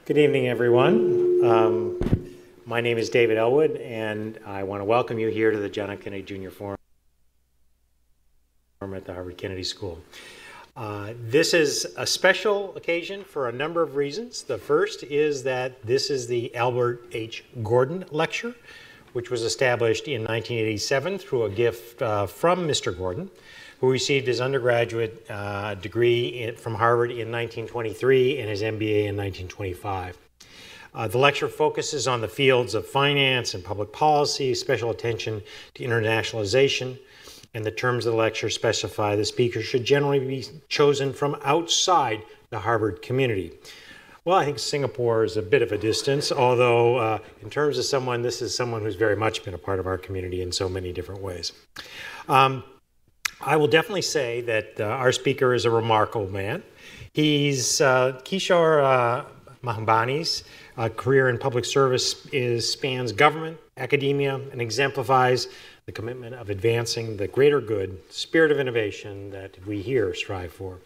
Good evening, everyone. My name is David Elwood, and I want to welcome you here to the John F. Kennedy Jr. Forum at the Harvard Kennedy School. This is a special occasion for a number of reasons. The first is that this is the Albert H. Gordon Lecture, which was established in 1987 through a gift from Mr. Gordon, who received his undergraduate degree from Harvard in 1923 and his MBA in 1925. The lecture focuses on the fields of finance and public policy, special attention to internationalization, and the terms of the lecture specify the speaker should generally be chosen from outside the Harvard community. Well, I think Singapore is a bit of a distance, although in terms of someone, this is someone who's very much been a part of our community in so many different ways. I will definitely say that our speaker is a remarkable man. He's Kishore Mahbubani's career in public service spans government, academia, and exemplifies the commitment of advancing the greater good, spirit of innovation that we here strive for.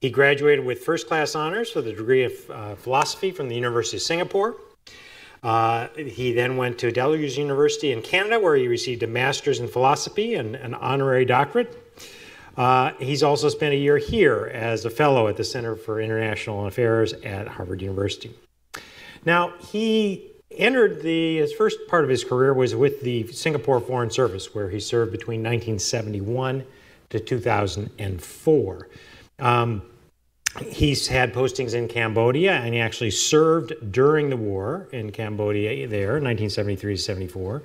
He graduated with first-class honors with a degree of philosophy from the University of Singapore. He then went to Delaware University in Canada, where he received a master's in philosophy and an honorary doctorate. He's also spent a year here as a fellow at the Center for International Affairs at Harvard University. Now, he entered his first part of his career was with the Singapore Foreign Service, where he served between 1971 to 2004. He's had postings in Cambodia, and he actually served during the war in Cambodia there, 1973 to 74.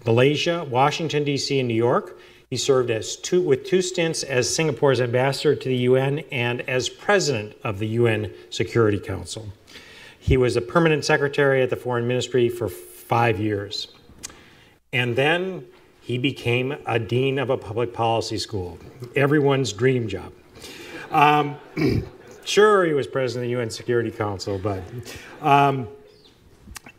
Malaysia, Washington, D.C., and New York. He served with two stints as Singapore's ambassador to the UN and as president of the UN Security Council. He was a permanent secretary at the Foreign Ministry for 5 years. And then he became a dean of a public policy school, everyone's dream job. Sure, he was president of the UN Security Council, but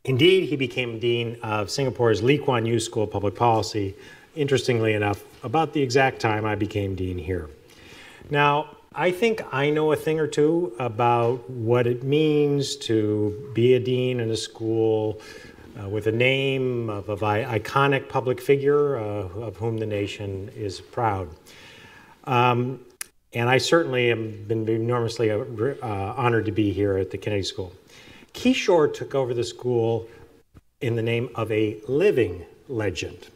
indeed, he became dean of Singapore's Lee Kuan Yew School of Public Policy, interestingly enough, about the exact time I became dean here. Now, I think I know a thing or two about what it means to be a dean in a school with a name of an iconic public figure of whom the nation is proud. And I certainly have been enormously honored to be here at the Kennedy School. Kishore took over the school in the name of a living legend.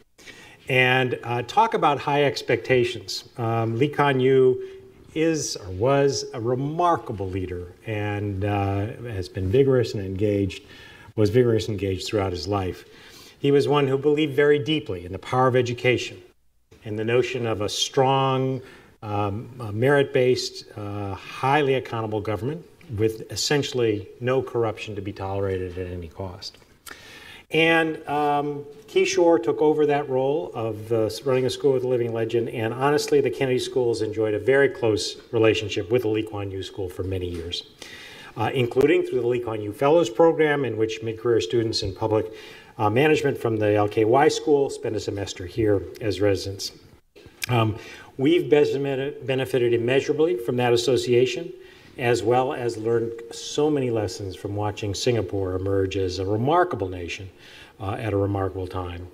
And talk about high expectations. Lee Kuan Yew is or was a remarkable leader and has been vigorous and engaged throughout his life. He was one who believed very deeply in the power of education and the notion of a strong, merit-based, highly accountable government with essentially no corruption to be tolerated at any cost. And Kishore took over that role of running a school with a living legend, and honestly, the Kennedy School has enjoyed a very close relationship with the Lee Kuan Yew School for many years, including through the Lee Kuan Yew Fellows Program, in which mid-career students in public management from the LKY School spend a semester here as residents. We've benefited immeasurably from that association, as well as learned so many lessons from watching Singapore emerge as a remarkable nation at a remarkable time.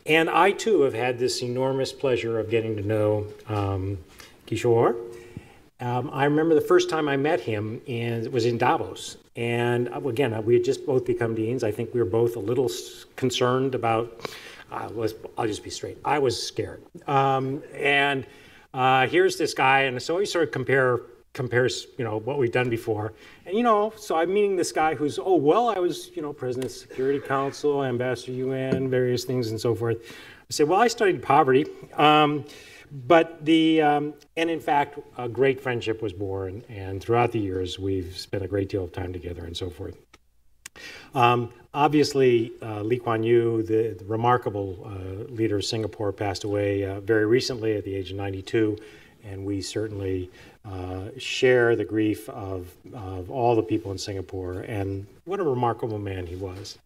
And I, too, have had this enormous pleasure of getting to know Kishore. I remember the first time I met him it was in Davos. And again, we had just both become deans. I think we were both a little concerned about, I'll just be straight, I was scared. Here's this guy, and so we sort of compares, what we've done before. And, so I'm meeting this guy who's, I was, president of the Security Council, ambassador to UN, various things and so forth. I said, well, I studied poverty. And in fact, a great friendship was born. And throughout the years, we've spent a great deal of time together and so forth. Obviously, Lee Kuan Yew, the remarkable leader of Singapore, passed away very recently at the age of 92. And we certainly share the grief of all the people in Singapore, and what a remarkable man he was.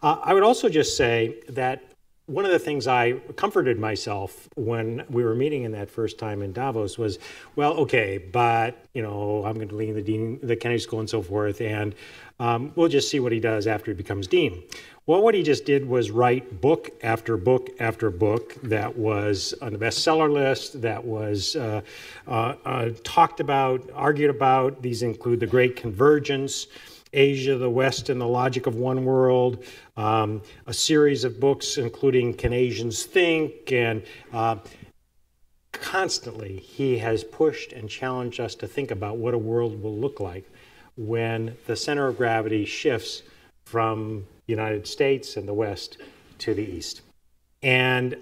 I would also just say that one of the things I comforted myself when we were meeting in that first time in Davos was, well, okay, but, you know, I'm going to lead the dean, the Kennedy School and so forth, and we'll just see what he does after he becomes dean. Well, what he just did was write book after book after book that was on the bestseller list, that was talked about, argued about. These include The Great Convergence, Asia, the West, and the Logic of One World, a series of books including Can Asians Think, and constantly he has pushed and challenged us to think about what a world will look like when the center of gravity shifts from the United States and the West to the East. And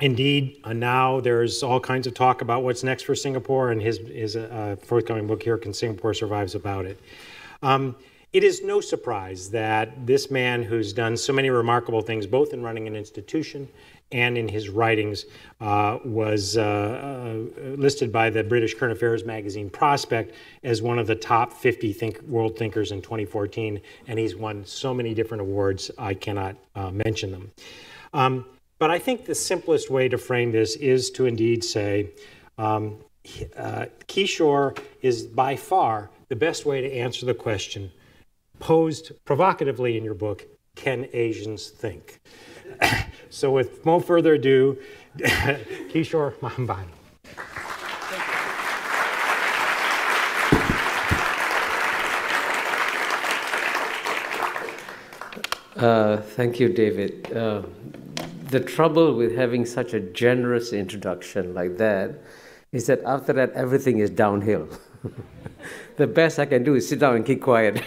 indeed, now there's all kinds of talk about what's next for Singapore, and his forthcoming book here, Can Singapore Survive, is about it. It is no surprise that this man who's done so many remarkable things, both in running an institution and in his writings, was listed by the British Current Affairs magazine Prospect as one of the top 50 world thinkers in 2014, and he's won so many different awards, I cannot mention them. But I think the simplest way to frame this is to indeed say, Kishore is by far the best way to answer the question posed provocatively in your book, Can Asians Think? So with no further ado, Kishore Mahbubani. Thank you, David. The trouble with having such a generous introduction like that is that after that, everything is downhill. The best I can do is sit down and keep quiet.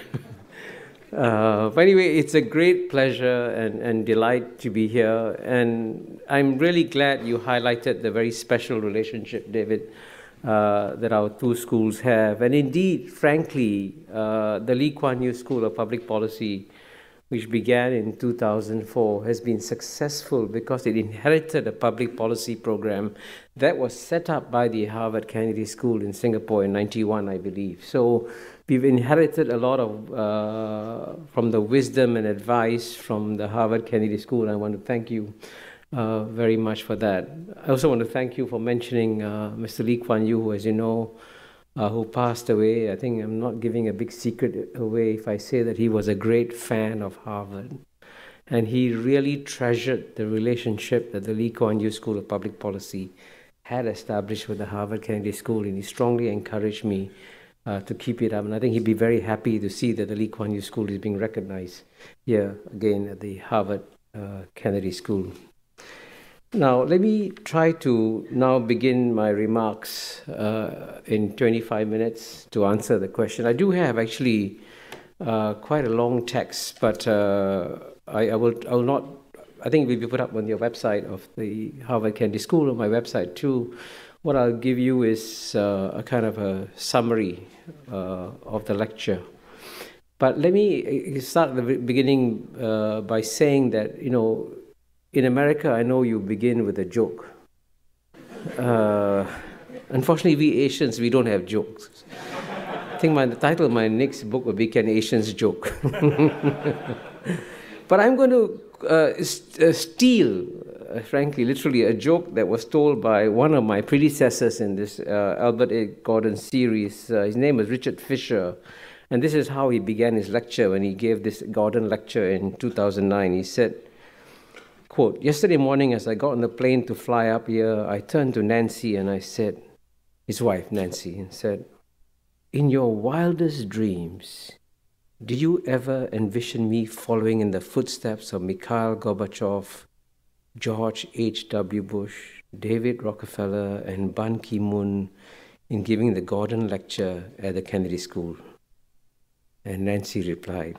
But anyway, it's a great pleasure and delight to be here. And I'm really glad you highlighted the very special relationship, David, that our two schools have. And indeed, frankly, the Lee Kuan Yew School of Public Policy, which began in 2004, has been successful because it inherited a public policy program that was set up by the Harvard Kennedy School in Singapore in 91, I believe. So we've inherited a lot of from the wisdom and advice from the Harvard Kennedy School. I want to thank you very much for that. I also want to thank you for mentioning Mr. Lee Kuan Yew, who, as you know, who passed away. I think I'm not giving a big secret away if I say that he was a great fan of Harvard. And he really treasured the relationship that the Lee Kuan Yew School of Public Policy had established with the Harvard Kennedy School, and he strongly encouraged me to keep it up. And I think he'd be very happy to see that the Lee Kuan Yew School is being recognized here again at the Harvard Kennedy School. Now, let me try to now begin my remarks in 25 minutes to answer the question. I do have actually quite a long text, but I will not, I think it will be put up on your website of the Harvard Kennedy School, on my website too. What I'll give you is a kind of a summary of the lecture. But let me start at the beginning by saying that, you know, in America, I know you begin with a joke. Unfortunately, we Asians, we don't have jokes. I think the title of my next book will be Can Asians Joke? But I'm going to steal, frankly, literally, a joke that was told by one of my predecessors in this Albert A. Gordon series. His name was Richard Fisher. And this is how he began his lecture when he gave this Gordon lecture in 2009. He said, quote, "Yesterday morning as I got on the plane to fly up here, I turned to Nancy and I said," his wife Nancy, and said, "In your wildest dreams, do you ever envision me following in the footsteps of Mikhail Gorbachev, George H.W. Bush, David Rockefeller, and Ban Ki-moon in giving the Gordon lecture at the Kennedy School?" And Nancy replied,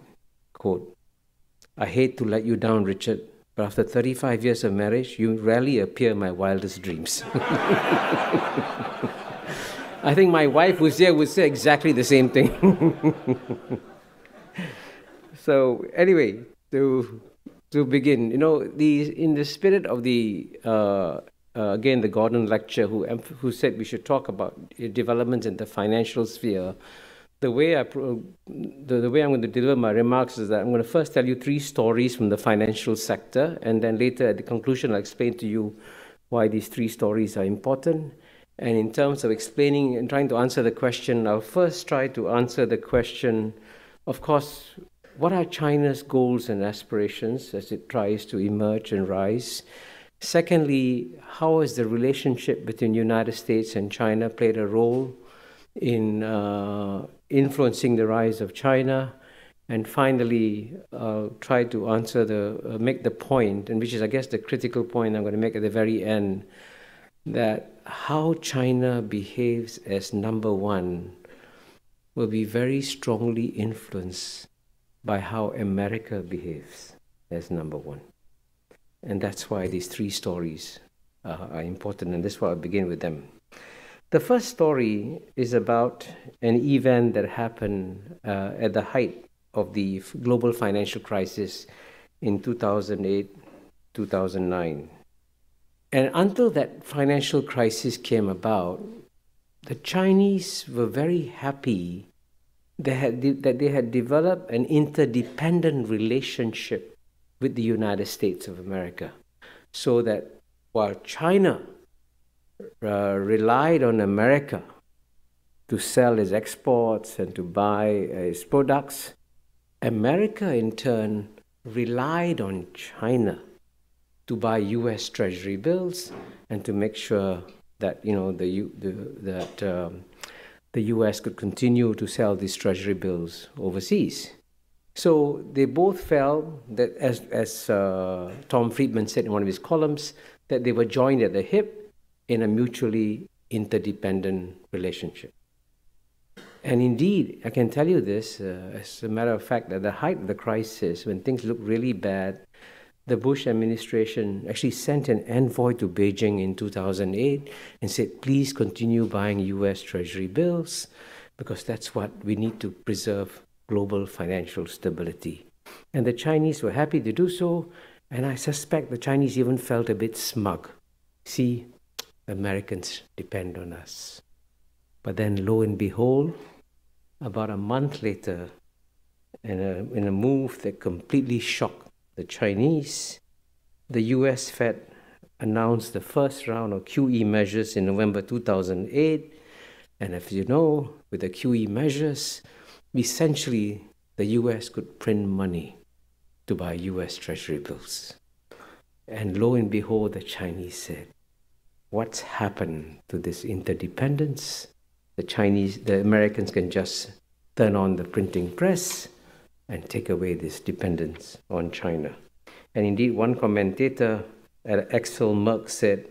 quote, "I hate to let you down, Richard, but after 35 years of marriage, you rarely appear in my wildest dreams." I think my wife who's here would say exactly the same thing. So anyway, to begin, you know, in the spirit of the, again, the Gordon lecture, who said we should talk about developments in the financial sphere, the way I'm going to deliver my remarks is that I'm going to first tell you 3 stories from the financial sector, and then later at the conclusion I'll explain to you why these 3 stories are important. And in terms of explaining and trying to answer the question, I'll first try to answer the question, of course, what are China's goals and aspirations as it tries to emerge and rise? Secondly, how has the relationship between the United States and China played a role in influencing the rise of China? And finally, try to answer make the point, and which is, I guess, the critical point I'm going to make at the very end, that how China behaves as number one will be very strongly influenced by how America behaves as number one. And that's why these 3 stories are important, and that's why I'll begin with them. The first story is about an event that happened at the height of the global financial crisis in 2008, 2009. And until that financial crisis came about, the Chinese were very happy that they had developed an interdependent relationship with the United States of America, so that while China relied on America to sell its exports and to buy its products, America in turn relied on China to buy U.S. Treasury bills and to make sure that the U.S. could continue to sell these Treasury bills overseas. So they both felt that, as Tom Friedman said in one of his columns, that they were joined at the hip in a mutually interdependent relationship. And indeed, I can tell you this, as a matter of fact, at the height of the crisis, when things looked really bad, the Bush administration actually sent an envoy to Beijing in 2008 and said, please continue buying U.S. Treasury bills, because that's what we need to preserve global financial stability. And the Chinese were happy to do so, and I suspect the Chinese even felt a bit smug. See, Americans depend on us. But then, lo and behold, about a month later, in a move that completely shocked the Chinese, the US Fed announced the first round of QE measures in November 2008. And as you know, with the QE measures, essentially the US could print money to buy US Treasury bills. And lo and behold, the Chinese said, what's happened to this interdependence? The Americans can just turn on the printing press and take away this dependence on China. And indeed, one commentator at Excel Merck said,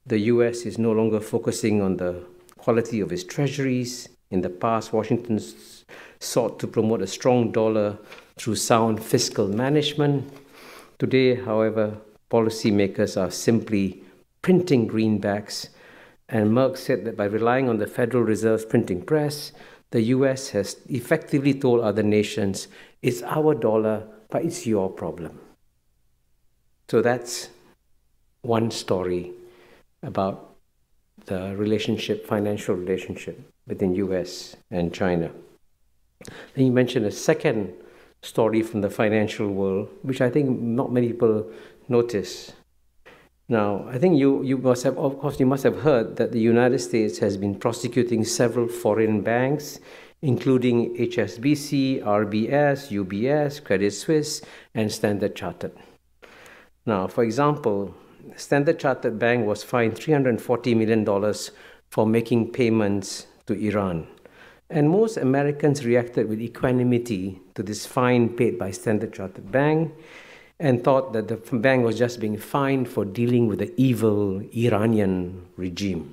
the US is no longer focusing on the quality of its treasuries. In the past, Washington sought to promote a strong dollar through sound fiscal management. Today, however, policymakers are simply printing greenbacks. And Merck said that by relying on the Federal Reserve's printing press, the US has effectively told other nations, it's our dollar, but it's your problem. So that's one story about the relationship, financial relationship between US and China. Then you mentioned a second story from the financial world, which I think not many people notice. Now, I think you must have heard that the United States has been prosecuting several foreign banks, including HSBC, RBS, UBS, Credit Suisse, and Standard Chartered. Now, for example, Standard Chartered Bank was fined $340 million for making payments to Iran. And most Americans reacted with equanimity to this fine paid by Standard Chartered Bank, and thought that the bank was just being fined for dealing with the evil Iranian regime.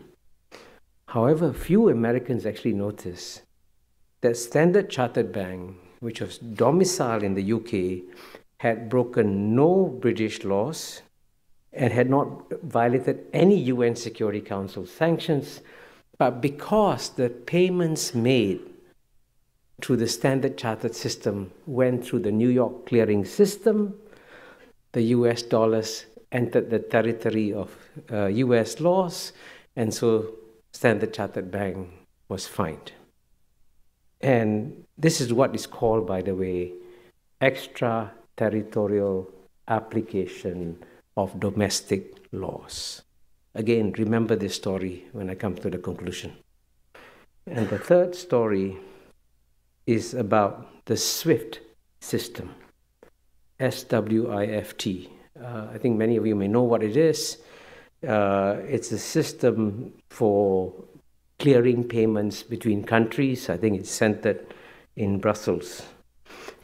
However, few Americans actually noticed that Standard Chartered Bank, which was domiciled in the UK, had broken no British laws and had not violated any UN Security Council sanctions, but because the payments made through the Standard Chartered system went through the New York clearing system, the US dollars entered the territory of US laws, and so Standard Chartered Bank was fined. And this is what is called, by the way, extraterritorial application of domestic laws. Again, remember this story when I come to the conclusion. And the third story is about the SWIFT system, SWIFT. I think many of you may know what it is. It's a system for clearing payments between countries. I think it's centered in Brussels.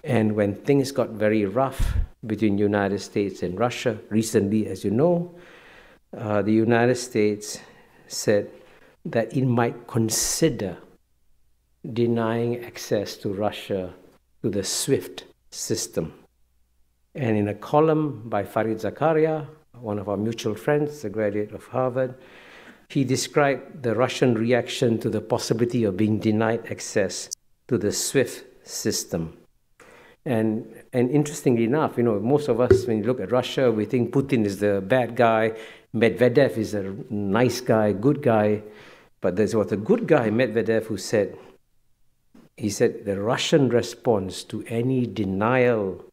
And when things got very rough between the United States and Russia recently, as you know, the United States said that it might consider denying access to Russia to the SWIFT system. And in a column by Farid Zakaria, one of our mutual friends, a graduate of Harvard, he described the Russian reaction to the possibility of being denied access to the SWIFT system. And interestingly enough, most of us, when you look at Russia, we think Putin is the bad guy, Medvedev is a nice guy, good guy. But there was a good guy, Medvedev, who said, the Russian response to any denial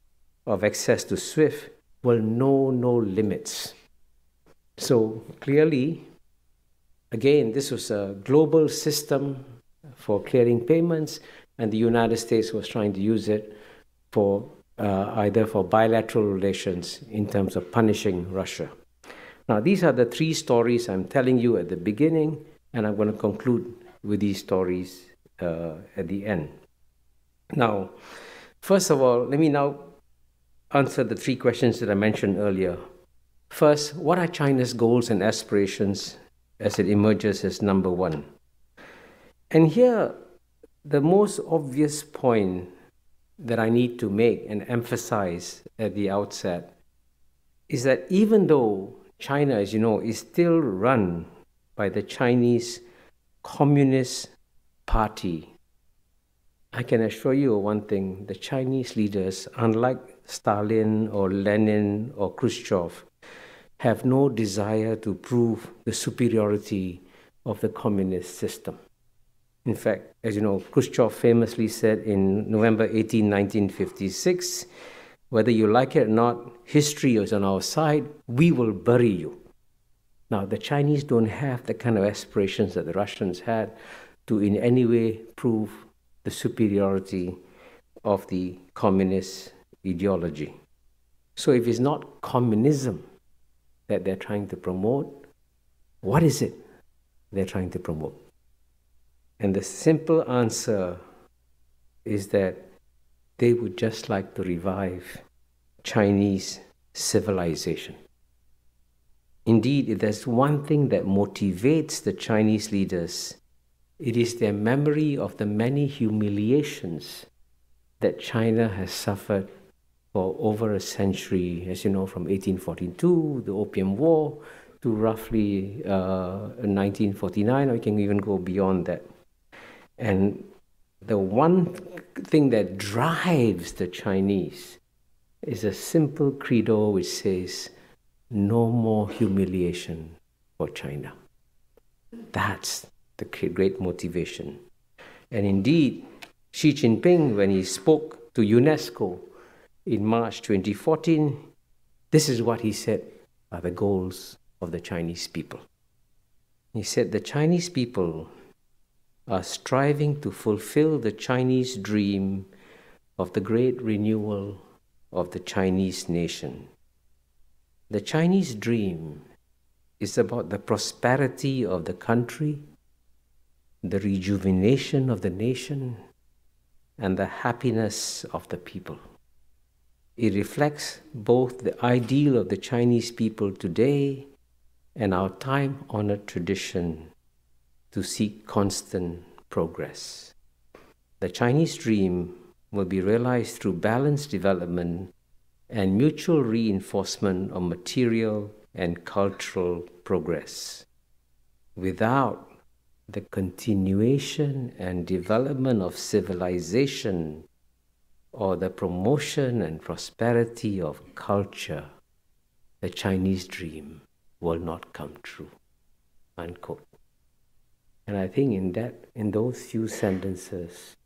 of access to SWIFT will know no limits. So clearly, again, this was a global system for clearing payments, and the United States was trying to use it for either for bilateral relations in terms of punishing Russia. Now, these are the three stories I'm telling you at the beginning, and I'm going to conclude with these stories at the end. Now, first of all, let me now answer the three questions that I mentioned earlier. First, what are China's goals and aspirations as it emerges as number one? And here, the most obvious point that I need to make and emphasize at the outset is that even though China, as you know, is still run by the Chinese Communist Party, I can assure you one thing: the Chinese leaders, unlike Stalin or Lenin or Khrushchev, have no desire to prove the superiority of the communist system. In fact, as you know, Khrushchev famously said in November 1956, whether you like it or not, history is on our side, we will bury you. Now, the Chinese don't have the kind of aspirations that the Russians had to in any way prove the superiority of the communist ideology. So if it's not communism that they're trying to promote, what is it they're trying to promote? And the simple answer is that they would just like to revive Chinese civilization. Indeed, if there's one thing that motivates the Chinese leaders, it is their memory of the many humiliations that China has suffered for over a century, as you know, from 1842, the Opium War, to roughly 1949, or you can even go beyond that. And the one thing that drives the Chinese is a simple credo which says, no more humiliation for China. That's the great motivation. And indeed, Xi Jinping, when he spoke to UNESCO in March 2014, this is what he said are the goals of the Chinese people. He said the Chinese people are striving to fulfill the Chinese dream of the great renewal of the Chinese nation. The Chinese dream is about the prosperity of the country, the rejuvenation of the nation, and the happiness of the people. It reflects both the ideal of the Chinese people today and our time-honored tradition to seek constant progress. The Chinese dream will be realized through balanced development and mutual reinforcement of material and cultural progress. Without the continuation and development of civilization or the promotion and prosperity of culture, the Chinese dream will not come true. Unquote. And I think in those few sentences,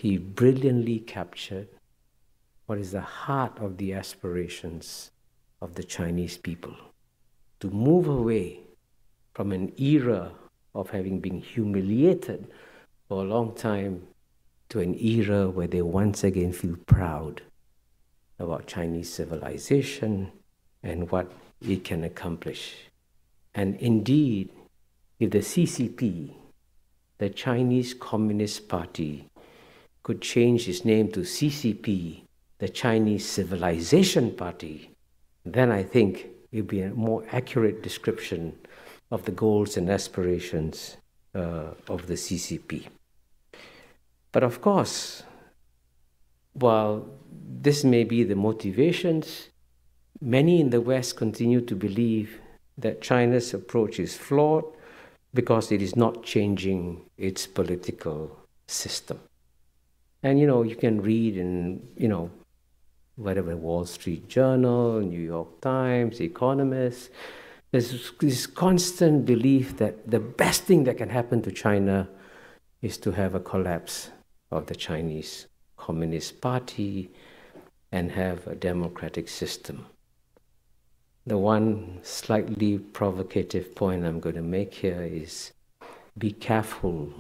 he brilliantly captured what is the heart of the aspirations of the Chinese people, to move away from an era of having been humiliated for a long time to an era where they once again feel proud about Chinese civilization and what it can accomplish. And indeed, if the CCP, the Chinese Communist Party, could change its name to CCP, the Chinese Civilization Party, then I think it would be a more accurate description of the goals and aspirations of the CCP. But of course, while this may be the motivations, many in the West continue to believe that China's approach is flawed because it is not changing its political system. And you can read in, whatever, Wall Street Journal, New York Times, Economist, there's this constant belief that the best thing that can happen to China is to have a collapse of the Chinese Communist Party and have a democratic system. The one slightly provocative point I'm going to make here is be careful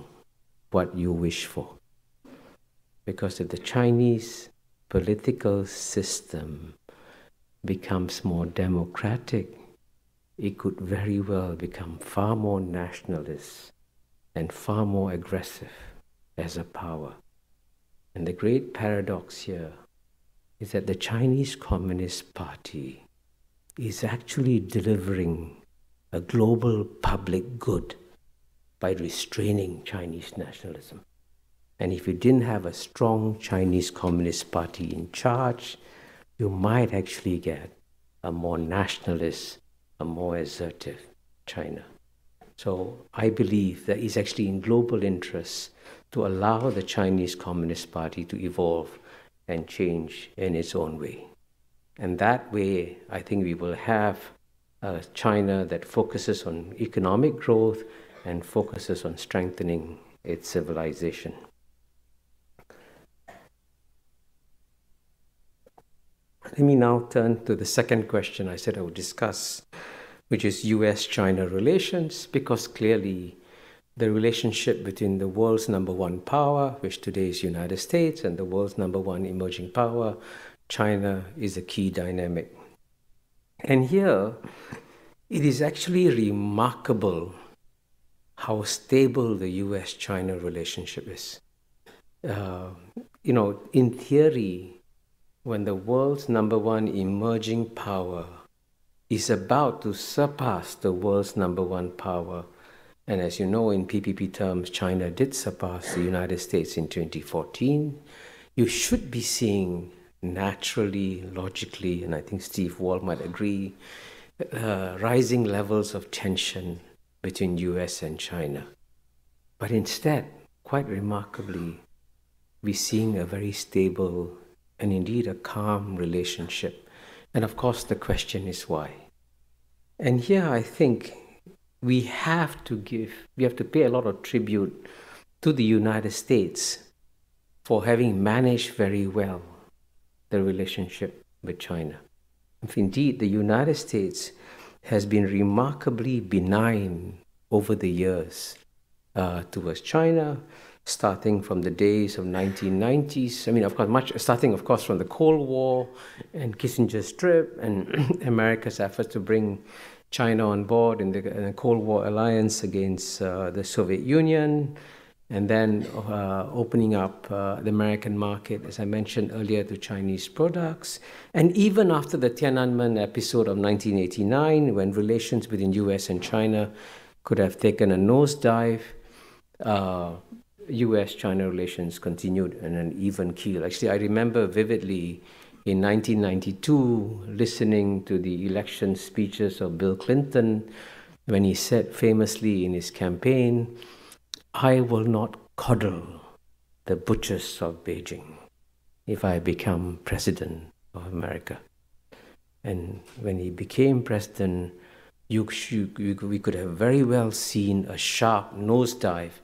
what you wish for. Because if the Chinese political system becomes more democratic, it could very well become far more nationalist and far more aggressive as a power. And the great paradox here is that the Chinese Communist Party is actually delivering a global public good by restraining Chinese nationalism. And if you didn't have a strong Chinese Communist Party in charge, you might actually get a more nationalist, a more assertive China. So I believe that it's actually in global interest to allow the Chinese Communist Party to evolve and change in its own way. And that way, I think we will have a China that focuses on economic growth and focuses on strengthening its civilization. Let me now turn to the second question I said I would discuss, which is US-China relations, because clearly the relationship between the world's number one power, which today is United States, and the world's number one emerging power, China, is a key dynamic. And here, it is actually remarkable how stable the US-China relationship is. In theory, when the world's number one emerging power is about to surpass the world's number one power, and as you know, in PPP terms, China did surpass the United States in 2014, you should be seeing naturally, logically, and I think Steve Wall might agree, rising levels of tension between US and China. But instead, quite remarkably, we're seeing a very stable and indeed a calm relationship. And of course, the question is why. And here I think we have to pay a lot of tribute to the United States for having managed very well the relationship with China. If indeed the United States has been remarkably benign over the years towards China, starting from the days of 1990s. I mean, of course, starting, of course, from the Cold War and Kissinger's trip and America's efforts to bring China on board in the Cold War alliance against the Soviet Union, and then opening up the American market, as I mentioned earlier, to Chinese products. And even after the Tiananmen episode of 1989, when relations between US and China could have taken a nosedive, US-China relations continued in an even keel. Actually, I remember vividly in 1992 listening to the election speeches of Bill Clinton when he said famously in his campaign, "I will not coddle the butchers of Beijing if I become president of America." And when he became president, we could have very well seen a sharp nosedive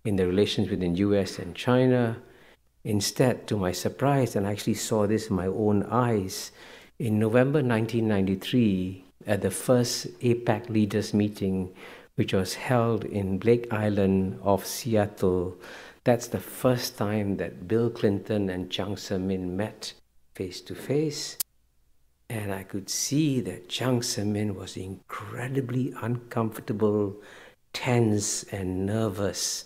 in the relations between US and China. Instead, to my surprise, and I actually saw this in my own eyes, in November 1993, at the first APEC leaders meeting, which was held in Blake Island off Seattle, that's the first time that Bill Clinton and Jiang Zemin met face to face. And I could see that Jiang Zemin was incredibly uncomfortable, tense and nervous,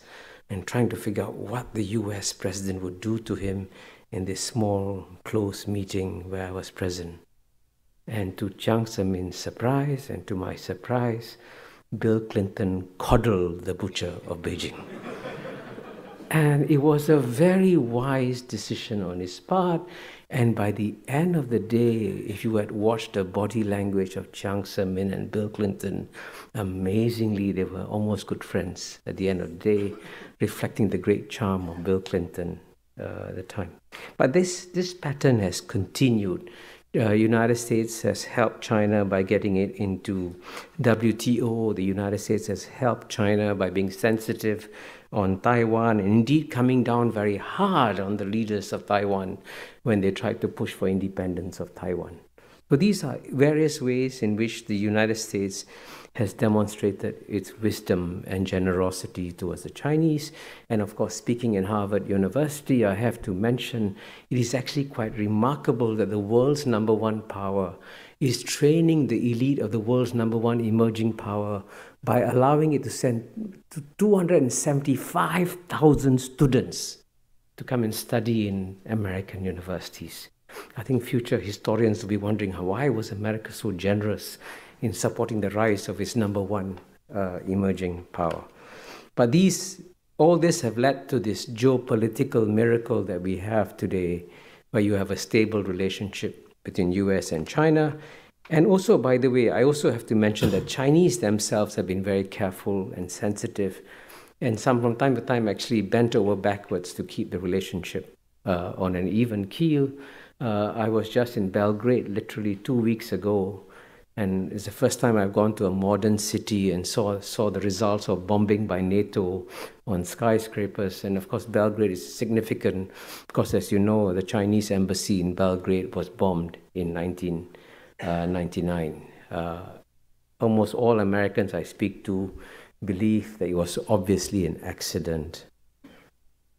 and trying to figure out what the US president would do to him in this small, close meeting where I was present. And to Jiang Zemin's surprise, and to my surprise, Bill Clinton coddled the butcher of Beijing. And it was a very wise decision on his part. And by the end of the day, if you had watched the body language of Jiang Zemin and Bill Clinton, amazingly, they were almost good friends at the end of the day, reflecting the great charm of Bill Clinton at the time. But this pattern has continued. United States has helped China by getting it into WTO. The United States has helped China by being sensitive on Taiwan, and indeed coming down very hard on the leaders of Taiwan when they tried to push for independence of Taiwan. So these are various ways in which the United States has demonstrated its wisdom and generosity towards the Chinese. And of course, speaking in Harvard University, I have to mention it is actually quite remarkable that the world's number one power is training the elite of the world's number one emerging power by allowing it to send 275,000 students to come and study in American universities. I think future historians will be wondering why was America so generous in supporting the rise of its number one emerging power. But all this have led to this geopolitical miracle that we have today, where you have a stable relationship between US and China. And also, by the way, I also have to mention that Chinese themselves have been very careful and sensitive, and some from time to time actually bent over backwards to keep the relationship on an even keel. I was just in Belgrade literally 2 weeks ago, and it's the first time I've gone to a modern city and saw the results of bombing by NATO on skyscrapers. And of course, Belgrade is significant because, as you know, the Chinese embassy in Belgrade was bombed in 1999. Almost all Americans I speak to believe that it was obviously an accident.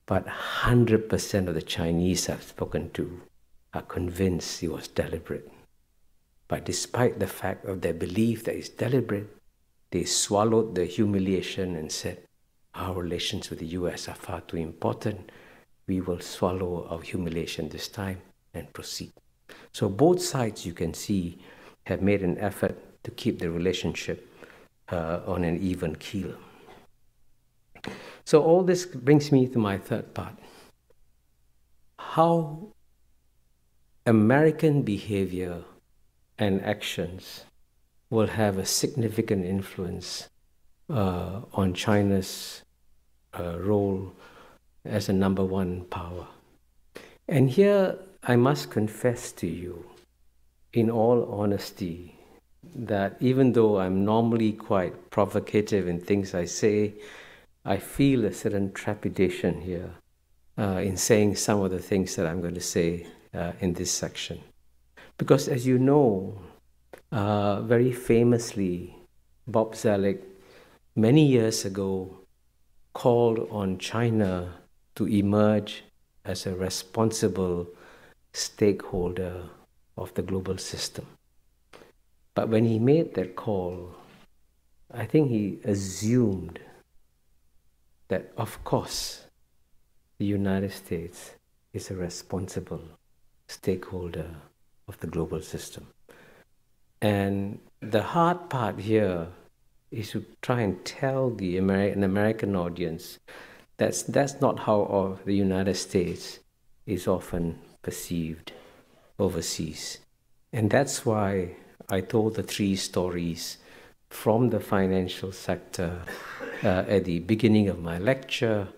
But 100% of the Chinese I've spoken to are convinced it was deliberate. But despite the fact of their belief that it's deliberate, they swallowed the humiliation and said, our relations with the US are far too important. We will swallow our humiliation this time and proceed. So both sides, you can see, have made an effort to keep the relationship on an even keel. So all this brings me to my third part. How American behavior and actions will have a significant influence on China's role as a number one power. And here I must confess to you, in all honesty, that even though I'm normally quite provocative in things I say, I feel a certain trepidation here in saying some of the things that I'm going to say in this section. Because as you know, very famously, Bob Zoellick, many years ago, called on China to emerge as a responsible stakeholder of the global system. But when he made that call, I think he assumed that, of course, the United States is a responsible stakeholder of the global system. And the hard part here is to try and tell an American audience that's not how the United States is often perceived overseas. And that's why I told the three stories from the financial sector at the beginning of my lecture,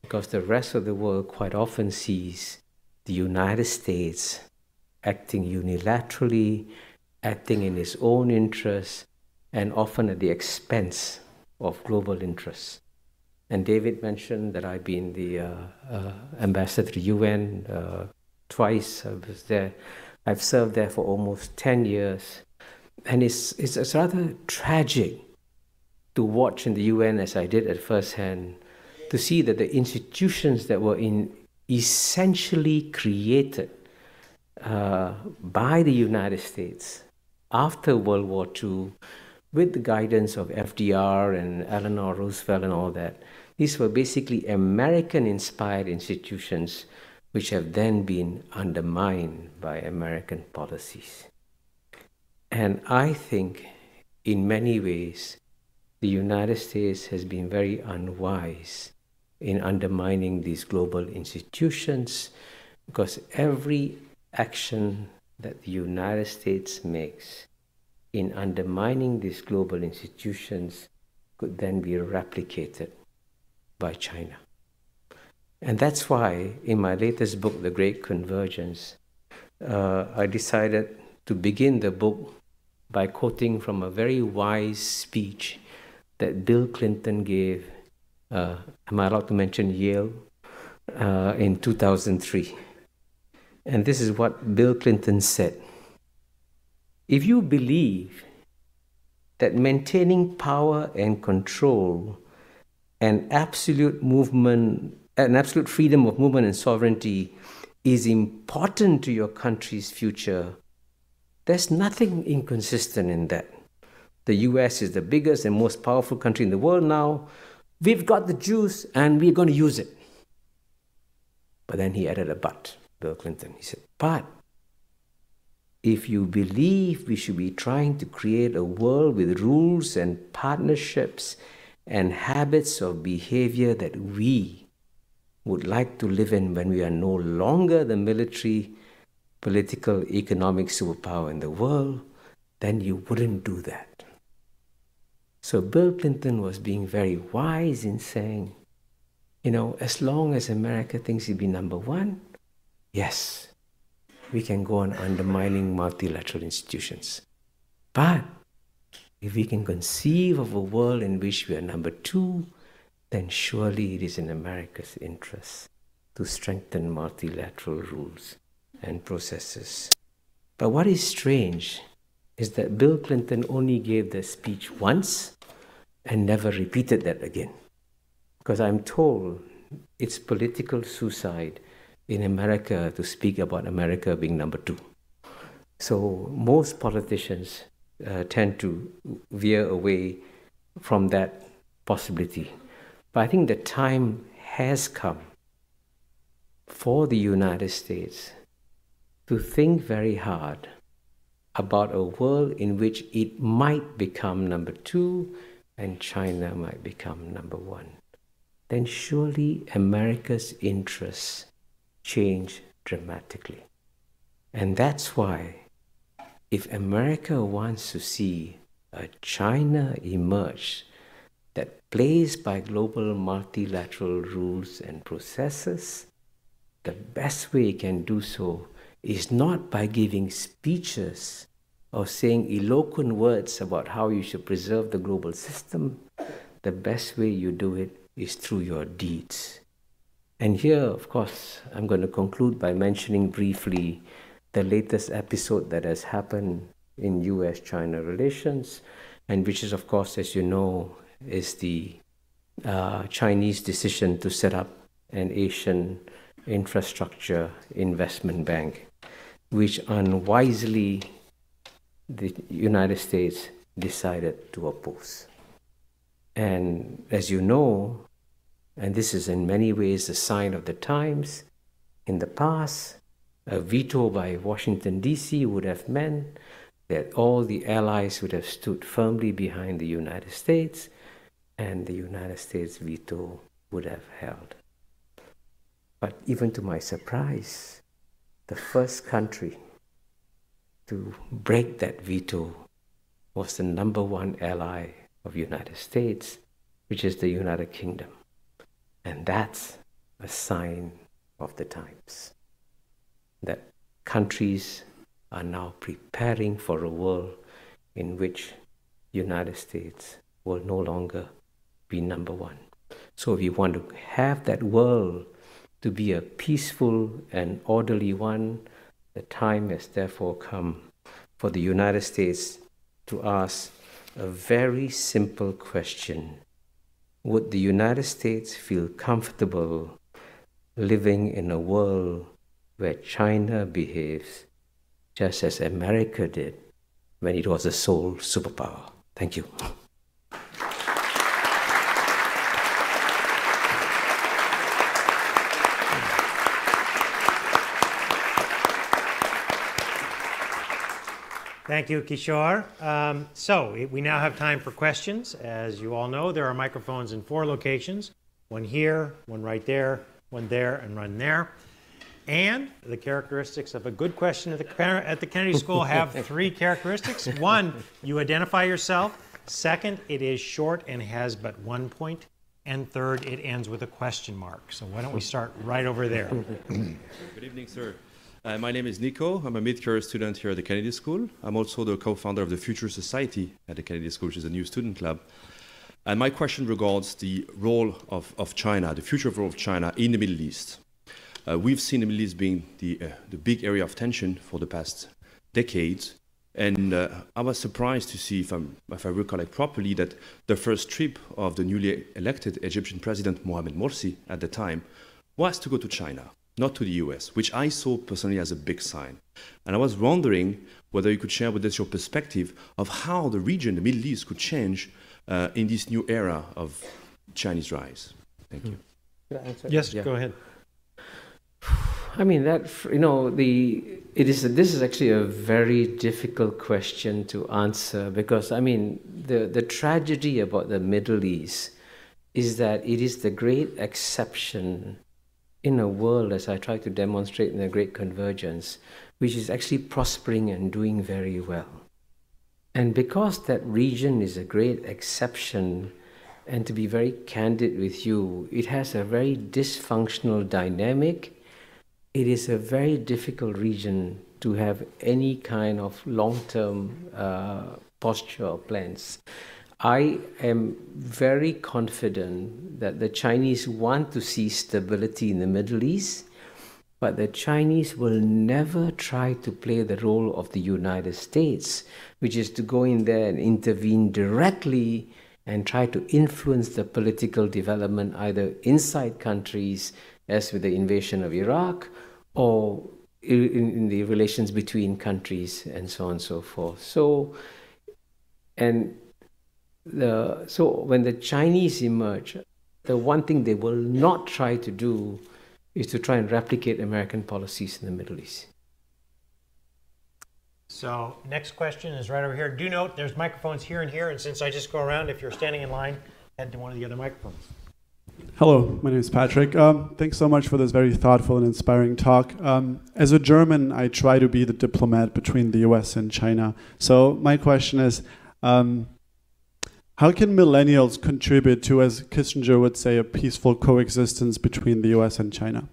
because the rest of the world quite often sees the United States acting unilaterally, acting in its own interests, and often at the expense of global interests. And David mentioned that I've been the ambassador to the UN twice. I was there. I've served there for almost 10 years. And it's rather tragic to watch in the UN, as I did at first hand, to see that the institutions that were essentially created by the United States after World War II, with the guidance of FDR and Eleanor Roosevelt and all that, these were basically American-inspired institutions which have then been undermined by American policies. And I think, in many ways, the United States has been very unwise in undermining these global institutions, because every action that the United States makes in undermining these global institutions could then be replicated by China. And that's why, in my latest book, The Great Convergence, I decided to begin the book by quoting from a very wise speech that Bill Clinton gave, am I allowed to mention Yale, in 2003. And this is what Bill Clinton said. If you believe that maintaining power and control and absolute freedom of movement and sovereignty is important to your country's future, there's nothing inconsistent in that. The US is the biggest and most powerful country in the world now. We've got the juice and we're going to use it. But then he added a but, Bill Clinton. He said, but if you believe we should be trying to create a world with rules and partnerships and habits of behavior that we would like to live in when we are no longer the military, political, economic superpower in the world, then you wouldn't do that. So Bill Clinton was being very wise in saying, as long as America thinks he'll be number one, yes, we can go on undermining multilateral institutions. But if we can conceive of a world in which we are number two, then surely it is in America's interest to strengthen multilateral rules and processes. But what is strange is that Bill Clinton only gave the speech once and never repeated that again. Because I'm told it's political suicide in America to speak about America being number two. So most politicians tend to veer away from that possibility. But I think the time has come for the United States to think very hard about a world in which it might become number two and China might become number one. Then surely America's interests change dramatically. And that's why, if America wants to see a China emerge that plays by global multilateral rules and processes, the best way it can do so is not by giving speeches or saying eloquent words about how you should preserve the global system. The best way you do it is through your deeds. And here, of course, I'm going to conclude by mentioning briefly the latest episode that has happened in US-China relations, and which is, of course, as you know, is the Chinese decision to set up an Asian infrastructure investment bank, which unwisely the United States decided to oppose. And as you know, and this is in many ways a sign of the times, in the past, a veto by Washington, D.C. would have meant that all the allies would have stood firmly behind the United States, and the United States veto would have held. But even to my surprise, the first country to break that veto was the number one ally of the United States, which is the United Kingdom. And that's a sign of the times, that countries are now preparing for a world in which the United States will no longer be number one. So if you want to have that world to be a peaceful and orderly one, the time has therefore come for the United States to ask a very simple question. Would the United States feel comfortable living in a world where China behaves just as America did when it was the sole superpower? Thank you. Thank you, Kishore. So we now have time for questions. As you all know, there are microphones in 4 locations, one here, one right there, one there, and one there. And the characteristics of a good question at the Kennedy School have 3 characteristics. 1, you identify yourself. 2nd, it is short and has but 1 point. And 3rd, it ends with a question mark. So why don't we start right over there? Good evening, sir. My name is Nico. I'm a mid-career student here at the Kennedy School. I'm also the co-founder of the Future Society at the Kennedy School, which is a new student club. And my question regards the role of China, the future role of China in the Middle East. We've seen the Middle East being the big area of tension for the past decades. And I was surprised to see, if I recollect properly, that the first trip of the newly elected Egyptian president, Mohamed Morsi, at the time, was to go to China, not to the US, which I saw personally as a big sign. And I was wondering whether you could share with us your perspective of how the region, the Middle East, could change in this new era of Chinese rise. Thank you. Can I answer? Yes, go ahead. I mean, this is actually a very difficult question to answer because, I mean, the tragedy about the Middle East is that it is the great exception in a world, as I try to demonstrate in the Great Convergence, which is actually prospering and doing very well. And because that region is a great exception, and to be very candid with you, it has a very dysfunctional dynamic. It is a very difficult region to have any kind of long-term posture or plans. I am very confident that the Chinese want to see stability in the Middle East, but the Chinese will never try to play the role of the United States, which is to go in there and intervene directly and try to influence the political development either inside countries, as with the invasion of Iraq, or in the relations between countries and so on and so forth. So when the Chinese emerge, the one thing they will not try to do is to try and replicate American policies in the Middle East. So next question is right over here. Do note there's microphones here and here, and since I just go around, if you're standing in line, head to one of the other microphones. Hello, my name is Patrick. Thanks so much for this very thoughtful and inspiring talk. As a German, I try to be the diplomat between the US and China. So my question is, how can millennials contribute to, as Kissinger would say, a peaceful coexistence between the US and China?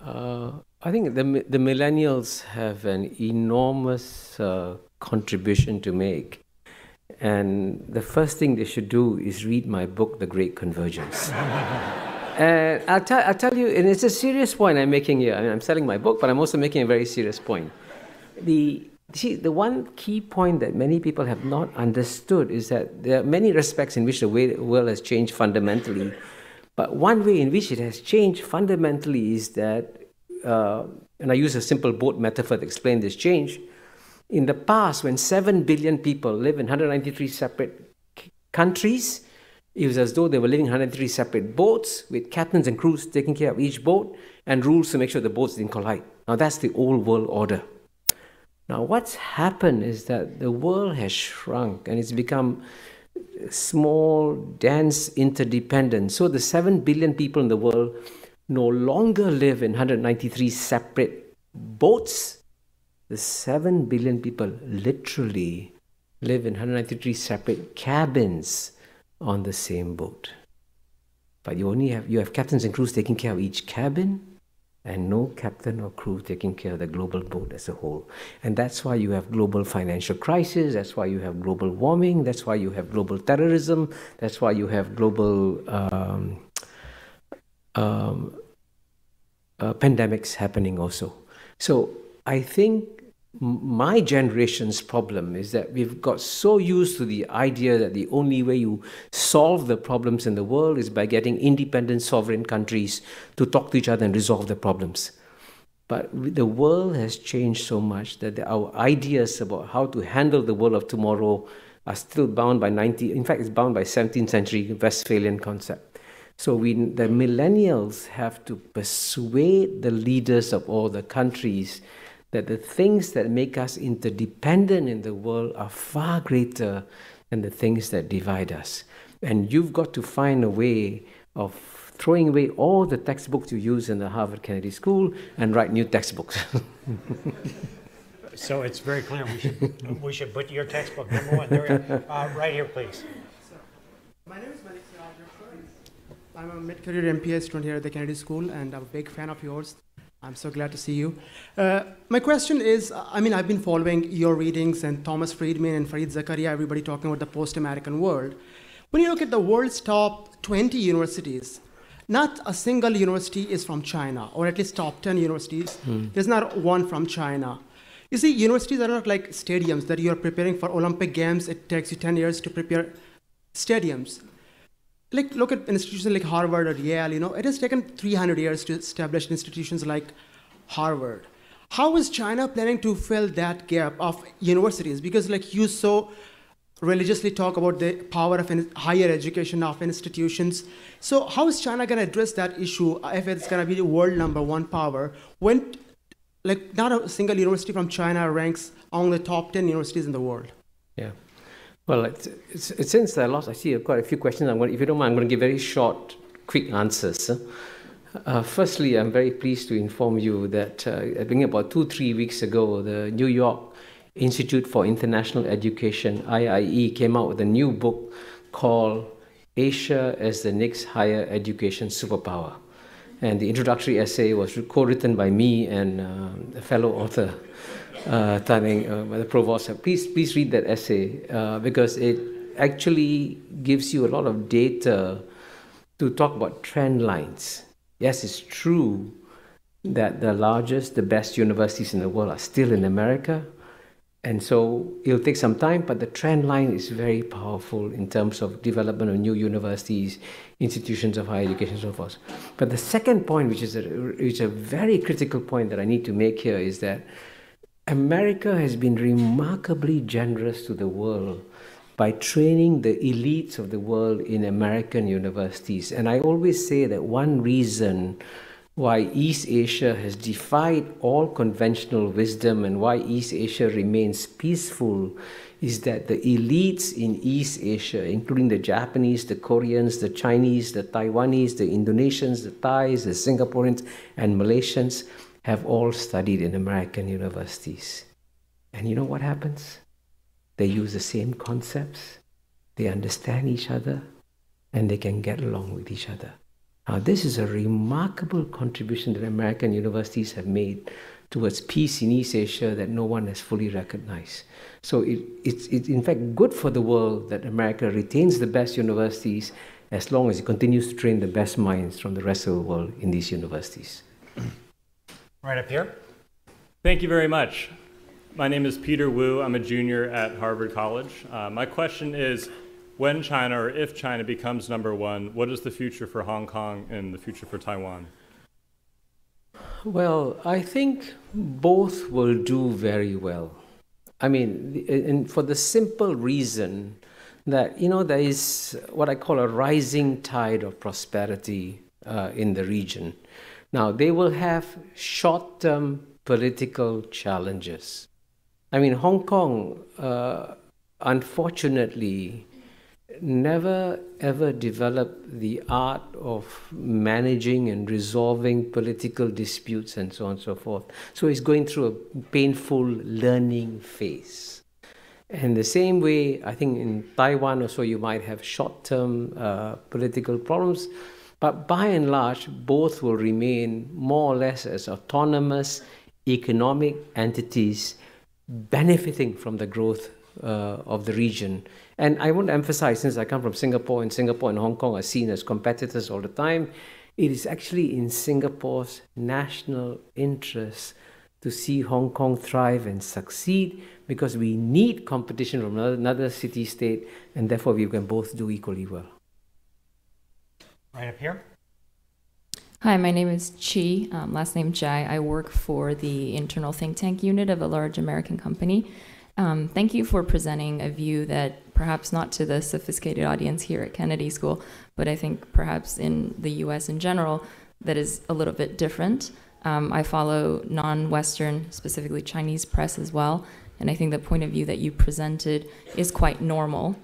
I think the millennials have an enormous contribution to make. And the first thing they should do is read my book, The Great Convergence. And I'll tell you, and it's a serious point I'm making here. I mean, I'm selling my book, but I'm also making a very serious point. The one key point that many people have not understood is that there are many respects in which the world has changed fundamentally. But one way in which it has changed fundamentally is that, and I use a simple boat metaphor to explain this change. In the past, when 7 billion people live in 193 separate countries, it was as though they were living in 193 separate boats with captains and crews taking care of each boat and rules to make sure the boats didn't collide. Now that's the old world order. Now what's happened is that the world has shrunk and it's become small, dense, interdependent. So the 7 billion people in the world no longer live in 193 separate boats. The 7 billion people literally live in 193 separate cabins on the same boat. But you have captains and crews taking care of each cabin, and no captain or crew taking care of the global boat as a whole. And that's why you have global financial crisis, that's why you have global warming, that's why you have global terrorism, that's why you have global pandemics happening also. So I think my generation's problem is that we've got so used to the idea that the only way you solve the problems in the world is by getting independent sovereign countries to talk to each other and resolve the problems. But the world has changed so much that our ideas about how to handle the world of tomorrow are still bound by it's bound by 17th century Westphalian concept. So the millennials have to persuade the leaders of all the countries that the things that make us interdependent in the world are far greater than the things that divide us. And you've got to find a way of throwing away all the textbooks you use in the Harvard Kennedy School and write new textbooks. So it's very clear we should put your textbook number one. There we are. Right here, please. My name is Malik. I'm a mid-career MPA student here at the Kennedy School, and I'm a big fan of yours. I'm so glad to see you. My question is, I've been following your readings and Thomas Friedman and Fareed Zakaria, everybody talking about the post-American world. When you look at the world's top 20 universities, not a single university is from China, or at least top 10 universities. There's not one from China. You see, universities are not like stadiums that you're preparing for Olympic Games. It takes you 10 years to prepare stadiums. Like, look at institutions like Harvard or Yale, it has taken 300 years to establish institutions like Harvard. How is China planning to fill that gap of universities? Because like you so religiously talk about the power of higher education of institutions. So how is China going to address that issue if it's going to be the world #1 power when like not a single university from China ranks among the top 10 universities in the world? Yeah. Well, since I see quite a few questions. If you don't mind, I'm going to give very short, quick answers. Firstly, I'm very pleased to inform you that I think about 2-3 weeks ago, the New York Institute for International Education, IIE, came out with a new book called Asia as the Next Higher Education Superpower. And the introductory essay was co-written by me and a fellow author, the provost. Please read that essay because it actually gives you a lot of data to talk about trend lines. Yes, it's true that the largest, the best universities in the world are still in America. And so it'll take some time, but the trend line is very powerful in terms of development of new universities, institutions of higher education, and so forth. But the second point, which is a very critical point that I need to make here, is that America has been remarkably generous to the world by training the elites of the world in American universities. And I always say that one reason why East Asia has defied all conventional wisdom and why East Asia remains peaceful is that the elites in East Asia, including the Japanese, the Koreans, the Chinese, the Taiwanese, the Indonesians, the Thais, the Singaporeans, and Malaysians, have all studied in American universities. And you know what happens? They use the same concepts, they understand each other, and they can get along with each other. Now, this is a remarkable contribution that American universities have made towards peace in East Asia that no one has fully recognized. So it's in fact good for the world that America retains the best universities as long as it continues to train the best minds from the rest of the world in these universities. Right up here. Thank you very much. My name is Peter Wu. I'm a junior at Harvard College. My question is, when China, or if China becomes #1, what is the future for Hong Kong and the future for Taiwan? Well, I think both will do very well. I mean, and for the simple reason that, there is what I call a rising tide of prosperity in the region. Now, they will have short-term political challenges. I mean, Hong Kong, unfortunately, never ever developed the art of managing and resolving political disputes and so on and so forth. So it's going through a painful learning phase. And the same way, I think in Taiwan also you might have short-term political problems, But by and large, both will remain more or less as autonomous economic entities benefiting from the growth of the region. And I want to emphasize, since I come from Singapore, and Singapore and Hong Kong are seen as competitors all the time, it is actually in Singapore's national interest to see Hong Kong thrive and succeed, because we need competition from another city-state, and therefore we can both do equally well. Right up here. Hi, my name is Chi, last name Jai. I work for the internal think tank unit of a large American company. Thank you for presenting a view that perhaps not to the sophisticated audience here at Kennedy School, but I think perhaps in the US in general, that is a little bit different. I follow non-Western, specifically Chinese press as well, and I think the point of view that you presented is quite normal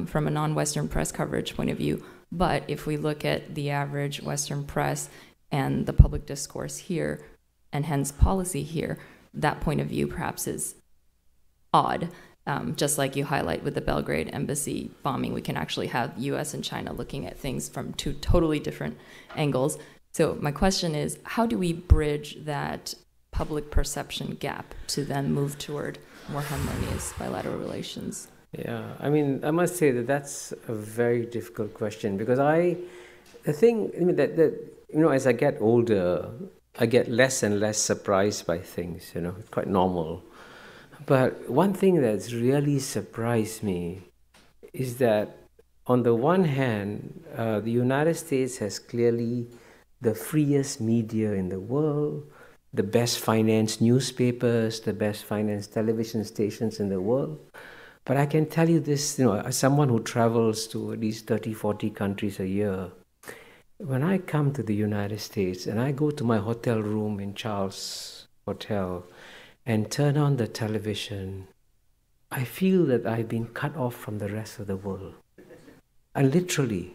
from a non-Western press coverage point of view. But if we look at the average Western press and the public discourse here, and hence policy here, that point of view perhaps is odd. Just like you highlight with the Belgrade embassy bombing, we can actually have US and China looking at things from two totally different angles. So my question is, how do we bridge that public perception gap to then move toward more harmonious bilateral relations? Yeah, I mean, I must say that that's a very difficult question, because I think as I get older, I get less and less surprised by things, it's quite normal. But one thing that's really surprised me is that on the one hand, the United States has clearly the freest media in the world, the best financed newspapers, the best financed television stations in the world. But I can tell you this, as someone who travels to at least 30, 40 countries a year, when I come to the United States and I go to my hotel room in Charles Hotel and turn on the television, I feel that I've been cut off from the rest of the world. And literally,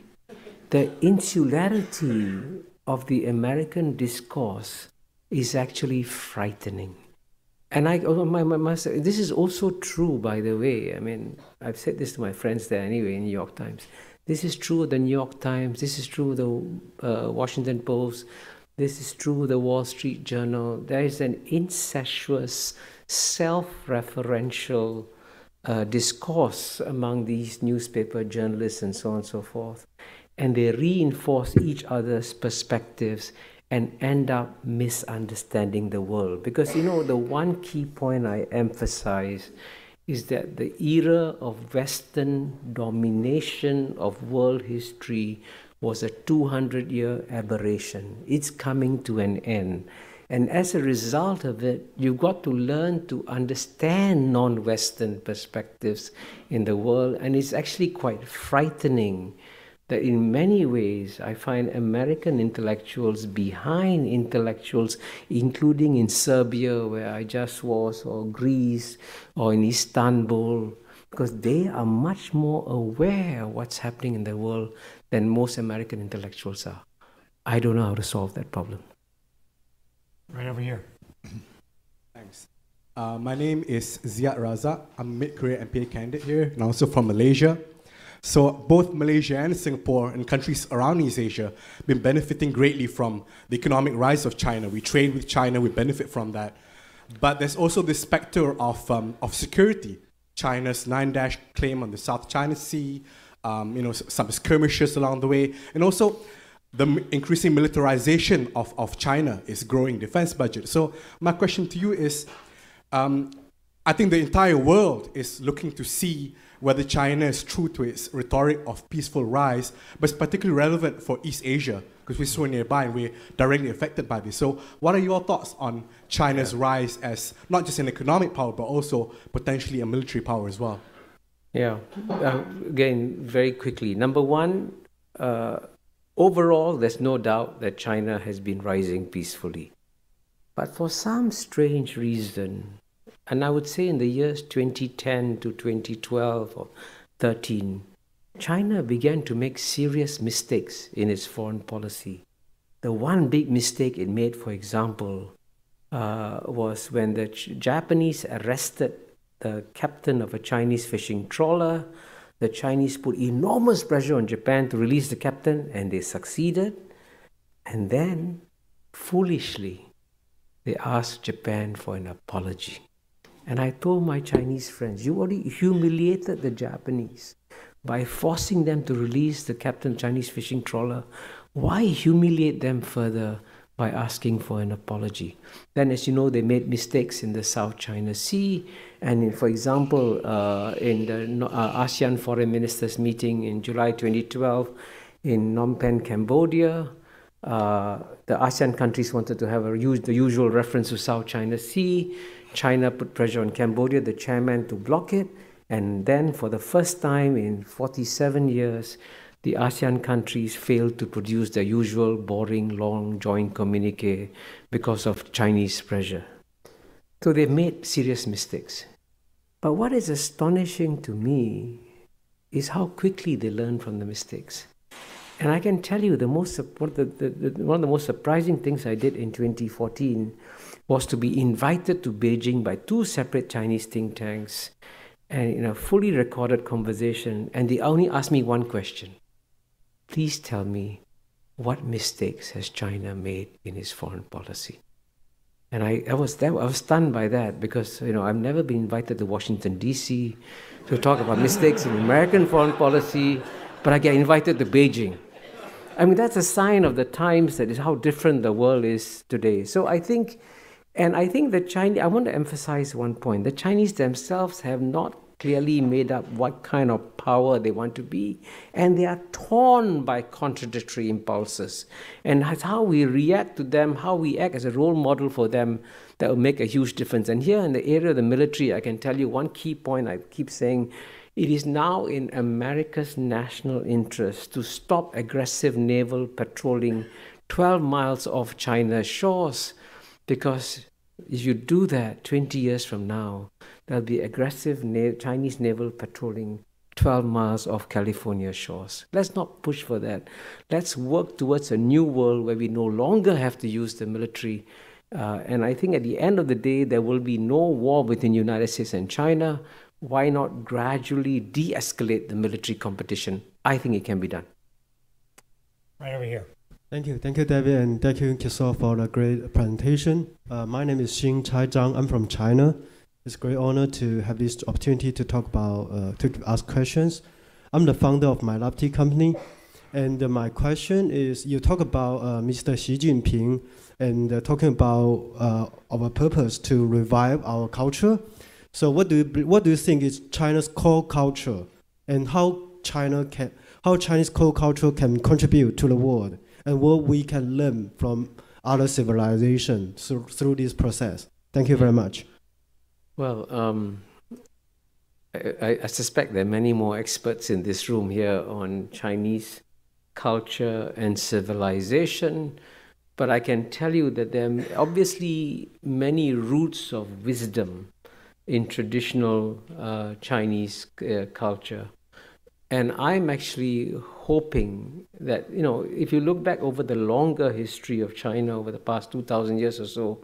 the insularity of the American discourse is actually frightening. And this is also true, by the way. I mean, I've said this to my friends there anyway in New York Times. This is true of the New York Times. This is true of the Washington Post. This is true of the Wall Street Journal. There is an incestuous, self-referential discourse among these newspaper journalists and so on and so forth. And they reinforce each other's perspectives and end up misunderstanding the world. Because, the one key point I emphasize is that the era of Western domination of world history was a 200-year aberration. It's coming to an end. And as a result of it, you've got to learn to understand non-Western perspectives in the world. And it's actually quite frightening that in many ways, I find American intellectuals behind intellectuals, including in Serbia, where I just was, or Greece, or in Istanbul, because they are much more aware of what's happening in the world than most American intellectuals are. I don't know how to solve that problem. Right over here. Thanks. My name is Ziad Raza. I'm a mid-career MPA candidate here, and also from Malaysia. So both Malaysia and Singapore and countries around East Asia have been benefiting greatly from the economic rise of China. We trade with China, we benefit from that. But there's also this specter of security. China's 9-dash claim on the South China Sea, some skirmishes along the way, and also the increasing militarization of China is growing defense budget. So my question to you is, I think the entire world is looking to see whether China is true to its rhetoric of peaceful rise, but it's particularly relevant for East Asia, because we're so nearby and we're directly affected by this. So what are your thoughts on China's rise as not just an economic power, but also potentially a military power as well? Yeah, again, very quickly. Number one, overall, there's no doubt that China has been rising peacefully. But for some strange reason, and I would say in the years 2010 to 2012 or 13, China began to make serious mistakes in its foreign policy. The one big mistake it made, for example, was when the Japanese arrested the captain of a Chinese fishing trawler. the Chinese put enormous pressure on Japan to release the captain, and they succeeded. And then, foolishly, they asked Japan for an apology. And I told my Chinese friends, you already humiliated the Japanese by forcing them to release the captain Chinese fishing trawler. Why humiliate them further by asking for an apology? Then, as you know, they made mistakes in the South China Sea. And for example, in the ASEAN Foreign Ministers meeting in July 2012 in Phnom Penh, Cambodia, the ASEAN countries wanted to have the usual reference to South China Sea. China put pressure on Cambodia, the chairman, to block it. And then for the first time in 47 years, the ASEAN countries failed to produce their usual boring, long joint communique because of Chinese pressure. So they've made serious mistakes. But what is astonishing to me is how quickly they learn from the mistakes. And I can tell you one of the most surprising things I did in 2014 was to be invited to Beijing by two separate Chinese think tanks and in a fully recorded conversation, and they only asked me one question. Please tell me, what mistakes has China made in its foreign policy? And I was stunned by that because, I've never been invited to Washington, D.C. to talk about mistakes in American foreign policy, but I get invited to Beijing. I mean, that's a sign of the times, that is how different the world is today. So I think the Chinese, I want to emphasize one point. The Chinese themselves have not clearly made up what kind of power they want to be, and they are torn by contradictory impulses. And that's how we react to them, how we act as a role model for them, that will make a huge difference. And here in the area of the military, I can tell you one key point I keep saying. It is now in America's national interest to stop aggressive naval patrolling 12 miles off China's shores, because if you do that 20 years from now, there'll be aggressive Chinese naval patrolling 12 miles off California shores. Let's not push for that. Let's work towards a new world where we no longer have to use the military. And I think at the end of the day, there will be no war between the United States and China. Why not gradually de-escalate the military competition? I think it can be done. Right over here. Thank you, David, and thank you, Kishore, for the great presentation. My name is Xin Chai Zhang. I'm from China. It's a great honor to have this opportunity to talk about, to ask questions. I'm the founder of my lab tea company, and my question is: you talk about Mr. Xi Jinping and talking about our purpose to revive our culture. So, what do you think is China's core culture, and how Chinese core culture can contribute to the world, and what we can learn from other civilizations through this process? Thank you very much. Well, I suspect there are many more experts in this room here on Chinese culture and civilization, but I can tell you that there are obviously many roots of wisdom in traditional Chinese culture. And I'm actually hoping that, if you look back over the longer history of China over the past 2,000 years or so,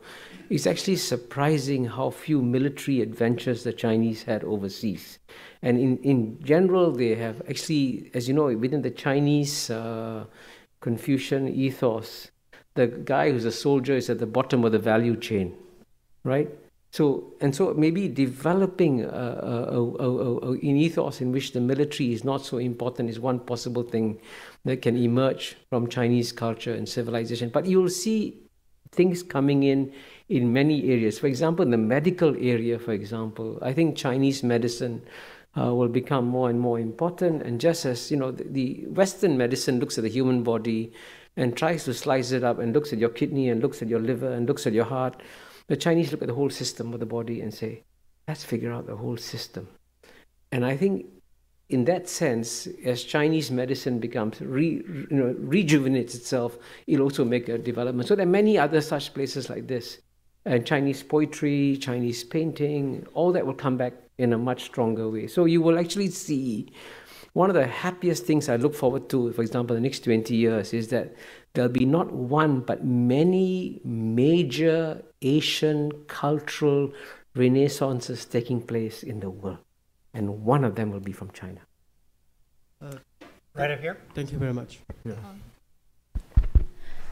it's actually surprising how few military adventures the Chinese had overseas. And in general, they have actually, as you know, within the Chinese Confucian ethos, the guy who's a soldier is at the bottom of the value chain, right? So maybe developing an ethos in which the military is not so important is one possible thing that can emerge from Chinese culture and civilization. But you'll see things coming in many areas. For example, in the medical area, I think Chinese medicine will become more and more important. And just as, the Western medicine looks at the human body and tries to slice it up and looks at your kidney and looks at your liver and looks at your heart, the Chinese look at the whole system of the body and say, let's figure out the whole system. And I think in that sense, as Chinese medicine becomes, rejuvenates itself, it'll also make a development. So there are many other such places like this. And Chinese poetry, Chinese painting, all that will come back in a much stronger way. So you will actually see one of the happiest things I look forward to, for example, the next 20 years, is that there'll be not one, but many major Asian cultural renaissances taking place in the world. And one of them will be from China. Right up here. Thank you very much. Yeah.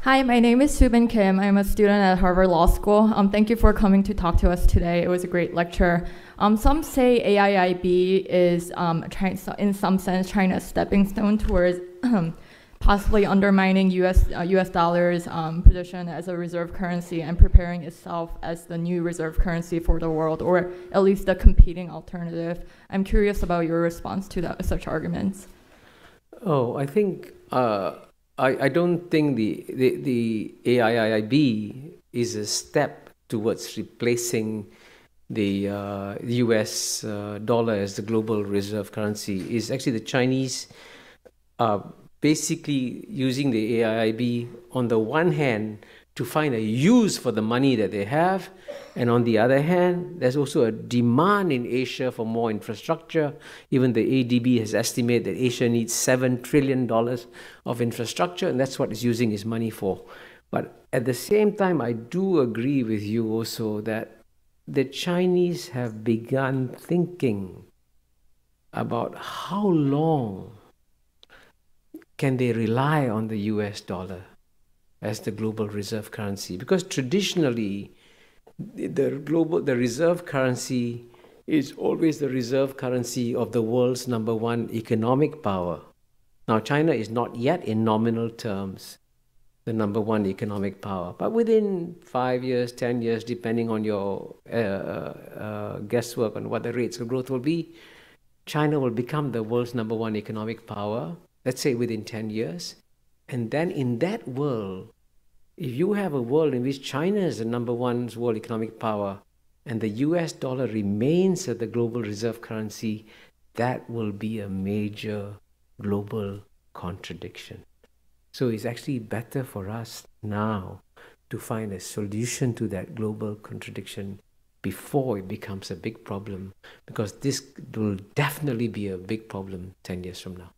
Hi, my name is Subin Kim. I'm a student at Harvard Law School. Thank you for coming to talk to us today. It was a great lecture. Some say AIIB is, in some sense, China's stepping stone towards possibly undermining U.S. dollars position as a reserve currency and preparing itself as the new reserve currency for the world, or at least the competing alternative. I'm curious about your response to such arguments. Oh, I think I don't think the AIIB is a step towards replacing the U.S. dollar as the global reserve currency. It's actually the Chinese basically using the AIIB on the one hand to find a use for the money that they have, and on the other hand, there's also a demand in Asia for more infrastructure. Even the ADB has estimated that Asia needs $7 trillion of infrastructure, and that's what it's using its money for. But at the same time, I do agree with you also that the Chinese have begun thinking about how long can they rely on the US dollar as the global reserve currency, because traditionally the reserve currency is always the reserve currency of the world's #1 economic power. Now, China is not yet in nominal terms the #1 economic power, but within 5 years, 10 years, depending on your guesswork on what the rates of growth will be, China will become the world's #1 economic power, let's say within 10 years. And then in that world, if you have a world in which China is the #1 world economic power and the US dollar remains as the global reserve currency, that will be a major global contradiction. So it's actually better for us now to find a solution to that global contradiction before it becomes a big problem, because this will definitely be a big problem 10 years from now.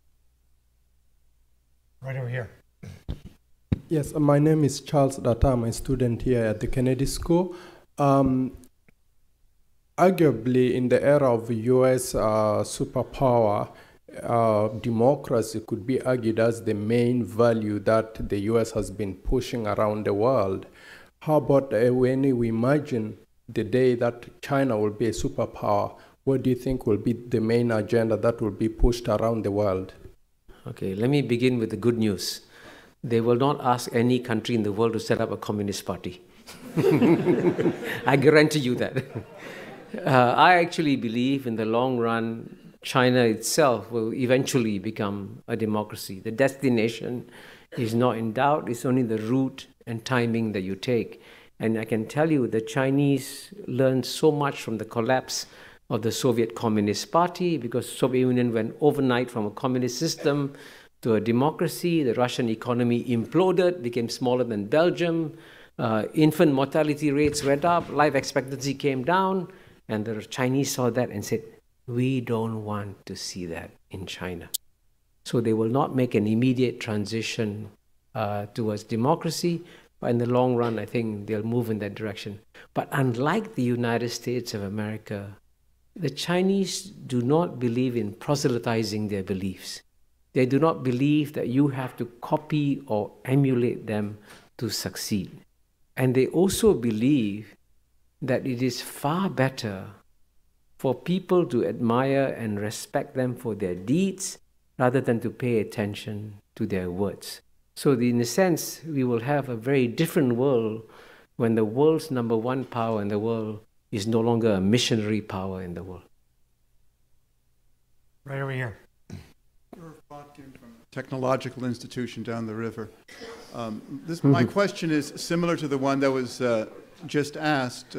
Right over here. Yes, my name is Charles Data. I'm a student here at the Kennedy School. Arguably, in the era of US superpower, democracy could be argued as the main value that the US has been pushing around the world. How about when we imagine the day that China will be a superpower, what do you think will be the main agenda that will be pushed around the world? Okay, let me begin with the good news. They will not ask any country in the world to set up a communist party. I guarantee you that. I actually believe in the long run, China itself will eventually become a democracy. The destination is not in doubt. It's only the route and timing that you take. And I can tell you the Chinese learned so much from the collapse of the Soviet Communist Party, because the Soviet Union went overnight from a communist system to a democracy. The Russian economy imploded, became smaller than Belgium. Infant mortality rates went up, life expectancy came down, and the Chinese saw that and said, we don't want to see that in China. So they will not make an immediate transition towards democracy, but in the long run, I think they'll move in that direction. But unlike the United States of America, the Chinese do not believe in proselytizing their beliefs. They do not believe that you have to copy or emulate them to succeed. And they also believe that it is far better for people to admire and respect them for their deeds rather than to pay attention to their words. So in a sense, we will have a very different world when the world's #1 power in the world is no longer a missionary power in the world. Right over here. From a technological institution down the river. My question is similar to the one that was just asked.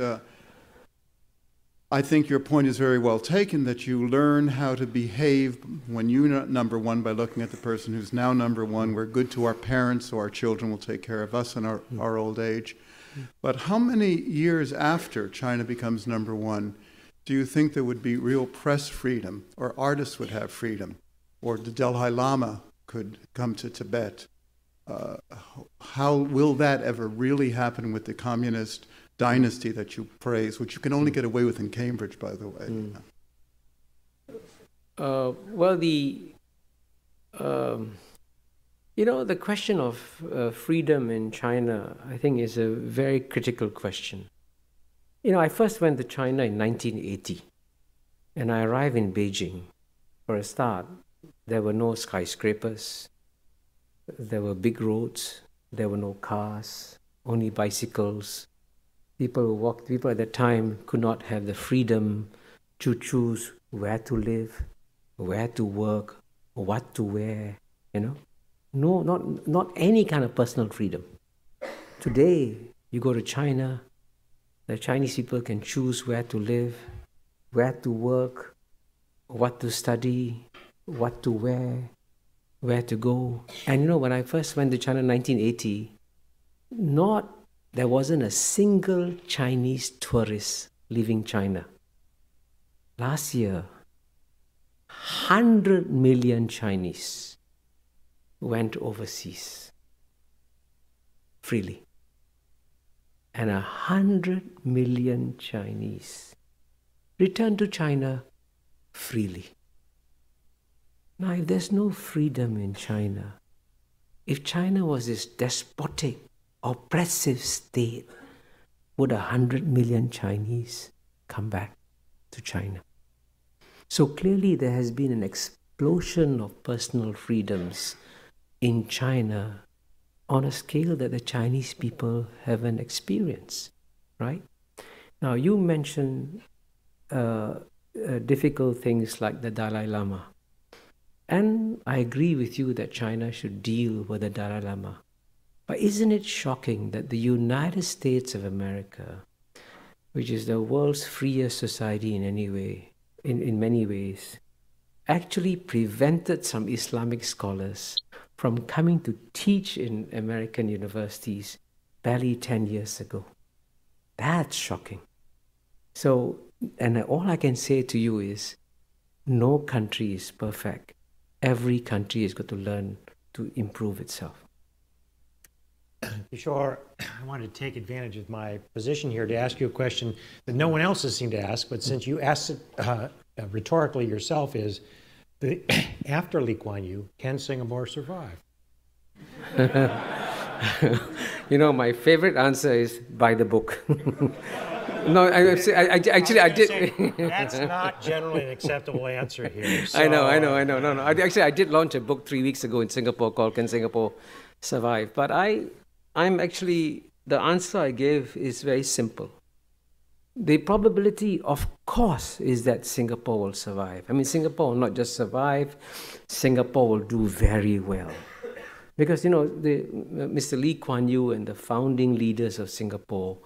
I think your point is very well taken, that you learn how to behave when you're #1 by looking at the person who's now #1. We're good to our parents, so our children will take care of us in our old age. But how many years after China becomes #1 do you think there would be real press freedom, or artists would have freedom, or the Dalai Lama could come to Tibet? How will that ever really happen with the communist dynasty that you praise, which you can only get away with in Cambridge, by the way? Well, The question of freedom in China, I think, is a very critical question. I first went to China in 1980, and I arrived in Beijing. For a start, there were no skyscrapers, there were big roads, there were no cars, only bicycles. People at that time could not have the freedom to choose where to live, where to work, what to wear, No, not any kind of personal freedom. Today, you go to China, the Chinese people can choose where to live, where to work, what to study, what to wear, where to go. And when I first went to China in 1980, there wasn't a single Chinese tourist leaving China. Last year, 100 million Chinese went overseas freely. And 100 million Chinese returned to China freely. Now, if there's no freedom in China, if China was this despotic, oppressive state, would 100 million Chinese come back to China? So clearly there has been an explosion of personal freedoms in China on a scale that the Chinese people haven't experienced, right? Now, you mentioned difficult things like the Dalai Lama. And I agree with you that China should deal with the Dalai Lama. But isn't it shocking that the United States of America, which is the world's freest society in many ways, actually prevented some Islamic scholars from coming to teach in American universities barely 10 years ago? That's shocking. So, and all I can say to you is, no country is perfect. Every country is going to learn to improve itself. Kishore, I wanted to take advantage of my position here to ask you a question that no one else has seemed to ask, but since you asked it rhetorically yourself, is after Lee Kuan Yew, can Singapore survive? My favorite answer is buy the book. No, I did. That's not generally an acceptable answer here. So. I know. No. I did launch a book 3 weeks ago in Singapore called Can Singapore Survive? But the answer I gave is very simple. The probability, of course, is that Singapore will survive. I mean, Singapore will not just survive, Singapore will do very well. Because, Mr. Lee Kuan Yew and the founding leaders of Singapore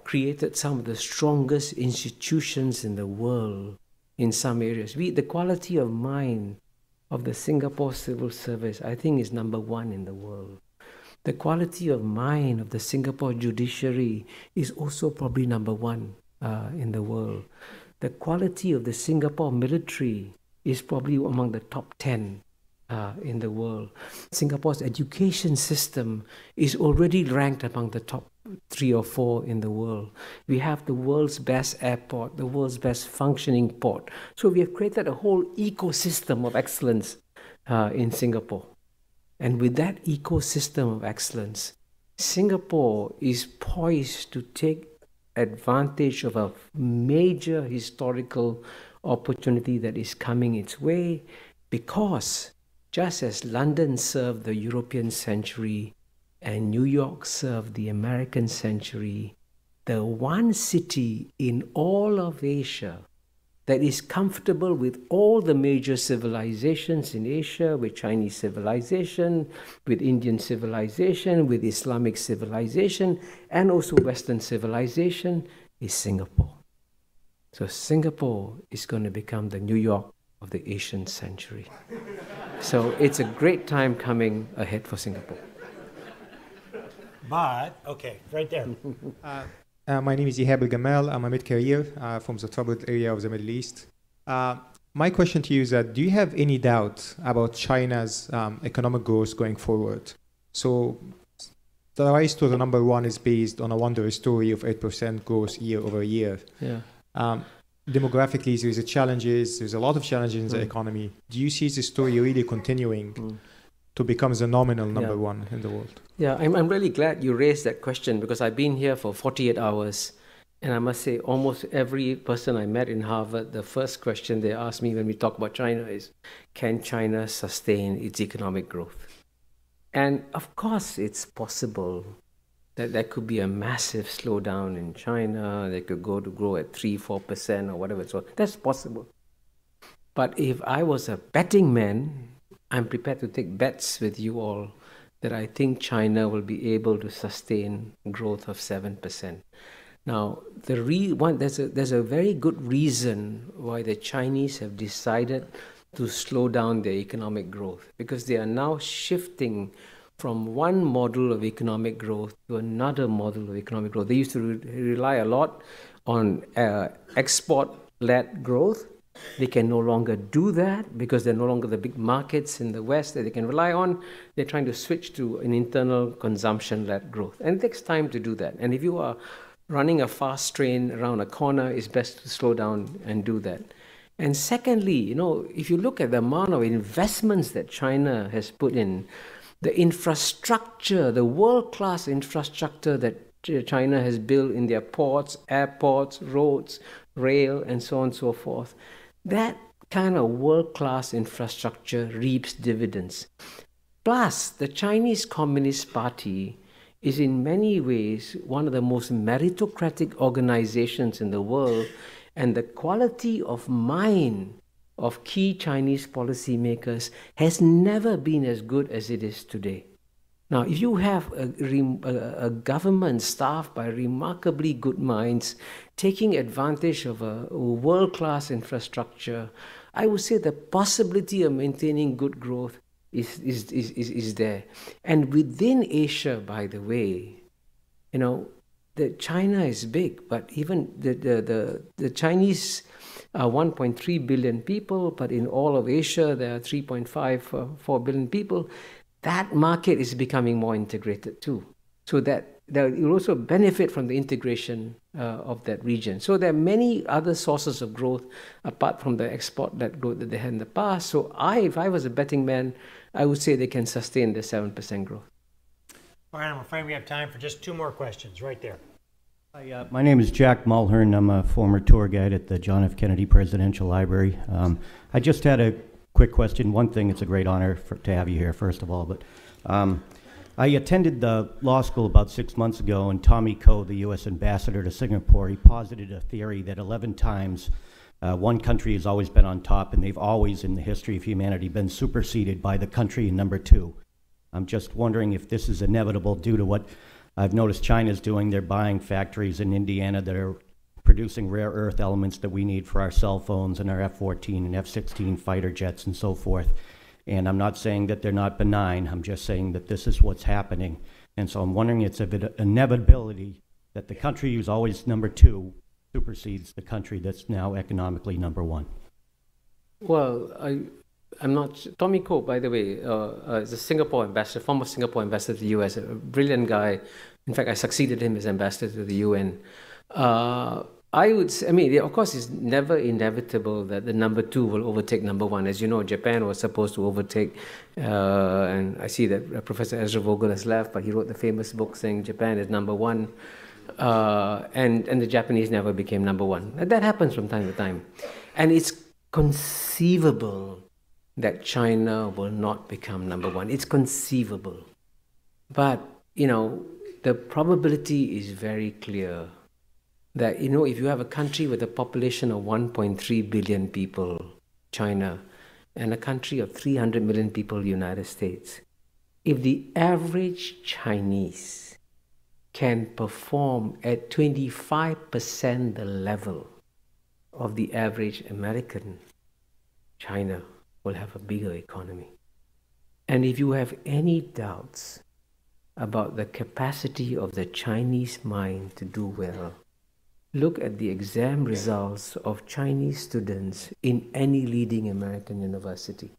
created some of the strongest institutions in the world in some areas. The quality of mind of the Singapore civil service, I think, is number one in the world. The quality of mind of the Singapore judiciary is also probably number one in the world. The quality of the Singapore military is probably among the top 10 in the world. Singapore's education system is already ranked among the top 3 or 4 in the world. We have the world's best airport, the world's best functioning port. So we have created a whole ecosystem of excellence in Singapore. And with that ecosystem of excellence, Singapore is poised to take advantage of a major historical opportunity that is coming its way, because just as London served the European century and New York served the American century, the one city in all of Asia that is comfortable with all the major civilizations in Asia, with Chinese civilization, with Indian civilization, with Islamic civilization, and also Western civilization, is Singapore. So Singapore is going to become the New York of the Asian century. So it's a great time coming ahead for Singapore. But, okay, right there. My name is Ihab Al-Gamal. I'm a mid-career from the troubled area of the Middle East. My question to you is that, do you have any doubt about China's economic growth going forward? So the rise to the number one is based on a wonder story of 8% growth year over year. Yeah. demographically, there's a lot of challenges in the economy. Do you see the story really continuing to become the nominal number one in the world? Yeah, I'm really glad you raised that question, because I've been here for 48 hours. And I must say, almost every person I met in Harvard, the first question they ask me when we talk about China is, can China sustain its economic growth? And of course, it's possible that there could be a massive slowdown in China. They could go to grow at 3-4% or whatever. So that's possible. But if I was a betting man, I'm prepared to take bets with you all that I think China will be able to sustain growth of 7%. Now, there's a very good reason why the Chinese have decided to slow down their economic growth, because they are now shifting from one model of economic growth to another model of economic growth. They used to rely a lot on export-led growth. They can no longer do that because they're no longer the big markets in the West that they can rely on. They're trying to switch to an internal consumption-led growth. And it takes time to do that. And if you are running a fast train around a corner, it's best to slow down and do that. And secondly, if you look at the amount of investments that China has put in, the infrastructure, the world-class infrastructure that China has built in their ports, airports, roads, rail, and so on and so forth, that kind of world-class infrastructure reaps dividends. Plus, the Chinese Communist Party is in many ways one of the most meritocratic organizations in the world, and the quality of mind of key Chinese policymakers has never been as good as it is today. Now, if you have a government staffed by remarkably good minds, taking advantage of a world-class infrastructure, I would say the possibility of maintaining good growth is there. And within Asia, by the way, China is big, but even the Chinese are 1.3 billion people, but in all of Asia, there are 3.4 billion people. That market is becoming more integrated too. So that you'll also benefit from the integration of that region. So there are many other sources of growth apart from the export-led growth that they had in the past. So if I was a betting man, I would say they can sustain the 7% growth. All right, I'm afraid we have time for just two more questions right there. Hi, my name is Jack Mulhern. I'm a former tour guide at the John F. Kennedy Presidential Library. I just had a quick question. One thing, it's a great honor to have you here, first of all. But I attended the law school about 6 months ago, and Tommy Koh, the U.S. ambassador to Singapore, he posited a theory that 11 times one country has always been on top, and they've always, in the history of humanity, been superseded by the country number 2. I'm just wondering if this is inevitable due to what I've noticed China's doing. They're buying factories in Indiana that are producing rare earth elements that we need for our cell phones and our F-14 and F-16 fighter jets and so forth. And I'm not saying that they're not benign. I'm just saying that this is what's happening. And so I'm wondering, it's an inevitability that the country who's always number 2 supersedes the country that's now economically number 1. Well, I'm not. Tommy Koh, by the way, is a Singapore ambassador, former Singapore ambassador to the U.S., a brilliant guy. In fact, I succeeded him as ambassador to the UN. I would say, of course, it's never inevitable that the number 2 will overtake number 1. As you know, Japan was supposed to overtake, and I see that Professor Ezra Vogel has left, but he wrote the famous book saying Japan is number 1, and the Japanese never became number 1. That happens from time to time. And it's conceivable that China will not become number 1. It's conceivable. But, the probability is very clear that, if you have a country with a population of 1.3 billion people, China, and a country of 300 million people, United States, if the average Chinese can perform at 25% the level of the average American, China will have a bigger economy. And if you have any doubts about the capacity of the Chinese mind to do well, look at the exam results of Chinese students in any leading American university,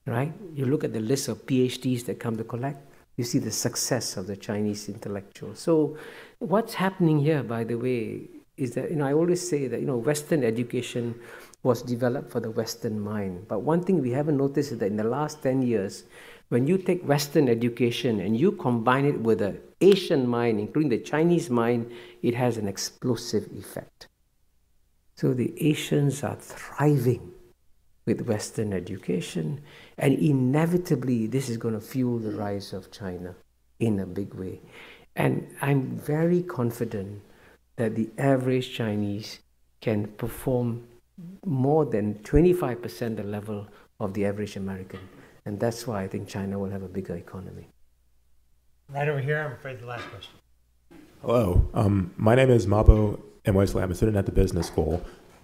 right? You look at the list of PhDs that come to collect, you see the success of the Chinese intellectuals. So what's happening here, by the way, is that, I always say that, Western education was developed for the Western mind. But one thing we haven't noticed is that in the last 10 years, when you take Western education and you combine it with the Asian mind, including the Chinese mind, it has an explosive effect. So the Asians are thriving with Western education, and inevitably this is going to fuel the rise of China in a big way. And I'm very confident that the average Chinese can perform more than 25% the level of the average American. And that's why I think China will have a bigger economy. Right over here, I'm afraid the last question. Hello, my name is Mabo M. Wesley. I'm a student at the business school.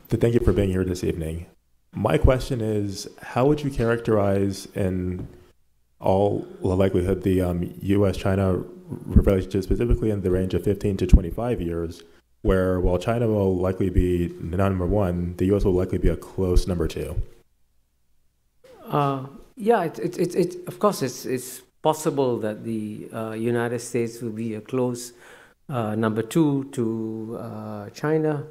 Thank you for being here this evening. My question is, how would you characterize in all likelihood the U.S.-China relationship, specifically in the range of 15 to 25 years, where while China will likely be number one, the U.S. will likely be a close number two? Yeah, of course, it's possible that the United States will be a close number two to China.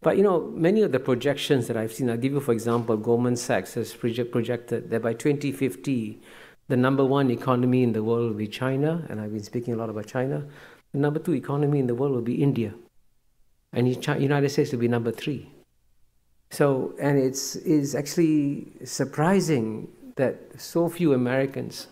But, many of the projections that I've seen, I'll give you, for example, Goldman Sachs has projected that by 2050, the number one economy in the world will be China, and I've been speaking a lot about China. The number two economy in the world will be India, and United States will be number three. So, and it's actually surprising that so few Americans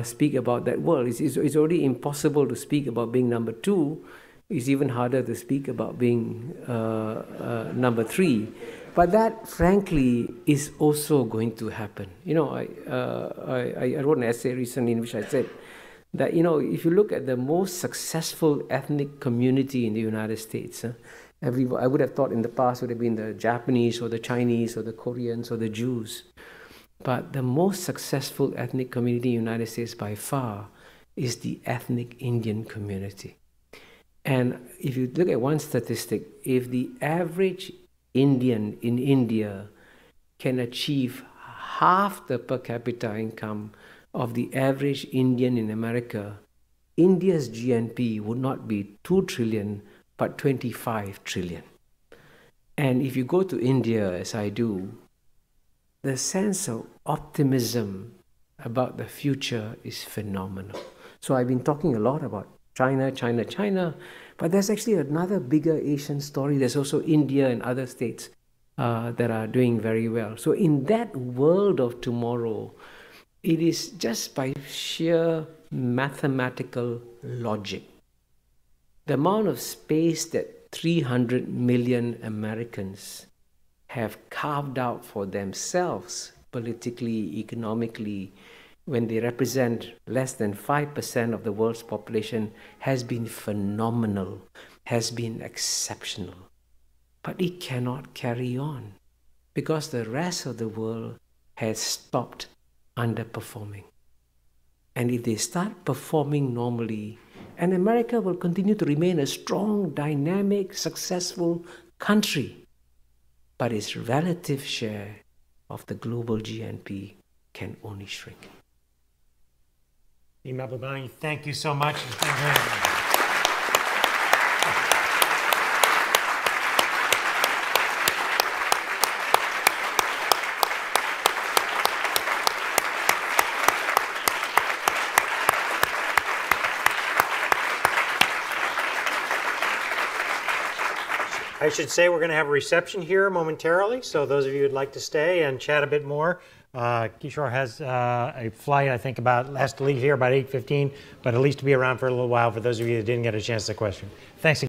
speak about that world. It's already impossible to speak about being number two. It's even harder to speak about being number three. But that, frankly, is also going to happen. I wrote an essay recently in which I said that, if you look at the most successful ethnic community in the United States, I would have thought in the past would have been the Japanese or the Chinese or the Koreans or the Jews. But the most successful ethnic community in the United States by far is the ethnic Indian community. And if you look at one statistic, if the average Indian in India can achieve half the per capita income of the average Indian in America, India's GNP would not be 2 trillion, but 25 trillion. And if you go to India, as I do, the sense of optimism about the future is phenomenal. So I've been talking a lot about China, but there's actually another bigger Asian story. There's also India and other states that are doing very well. So in that world of tomorrow, it is just by sheer mathematical logic. The amount of space that 300 million Americans have carved out for themselves, politically, economically, when they represent less than 5% of the world's population, has been phenomenal, has been exceptional. But it cannot carry on because the rest of the world has stopped underperforming. And if they start performing normally, and America will continue to remain a strong, dynamic, successful country, but its relative share of the global GNP can only shrink. Mahbubani, thank you so much. It's been great. I should say we're going to have a reception here momentarily, so those of you who'd like to stay and chat a bit more, Kishore has a flight, I think, has to leave here about 8:15, but at least to be around for a little while for those of you that didn't get a chance to question. Thanks again.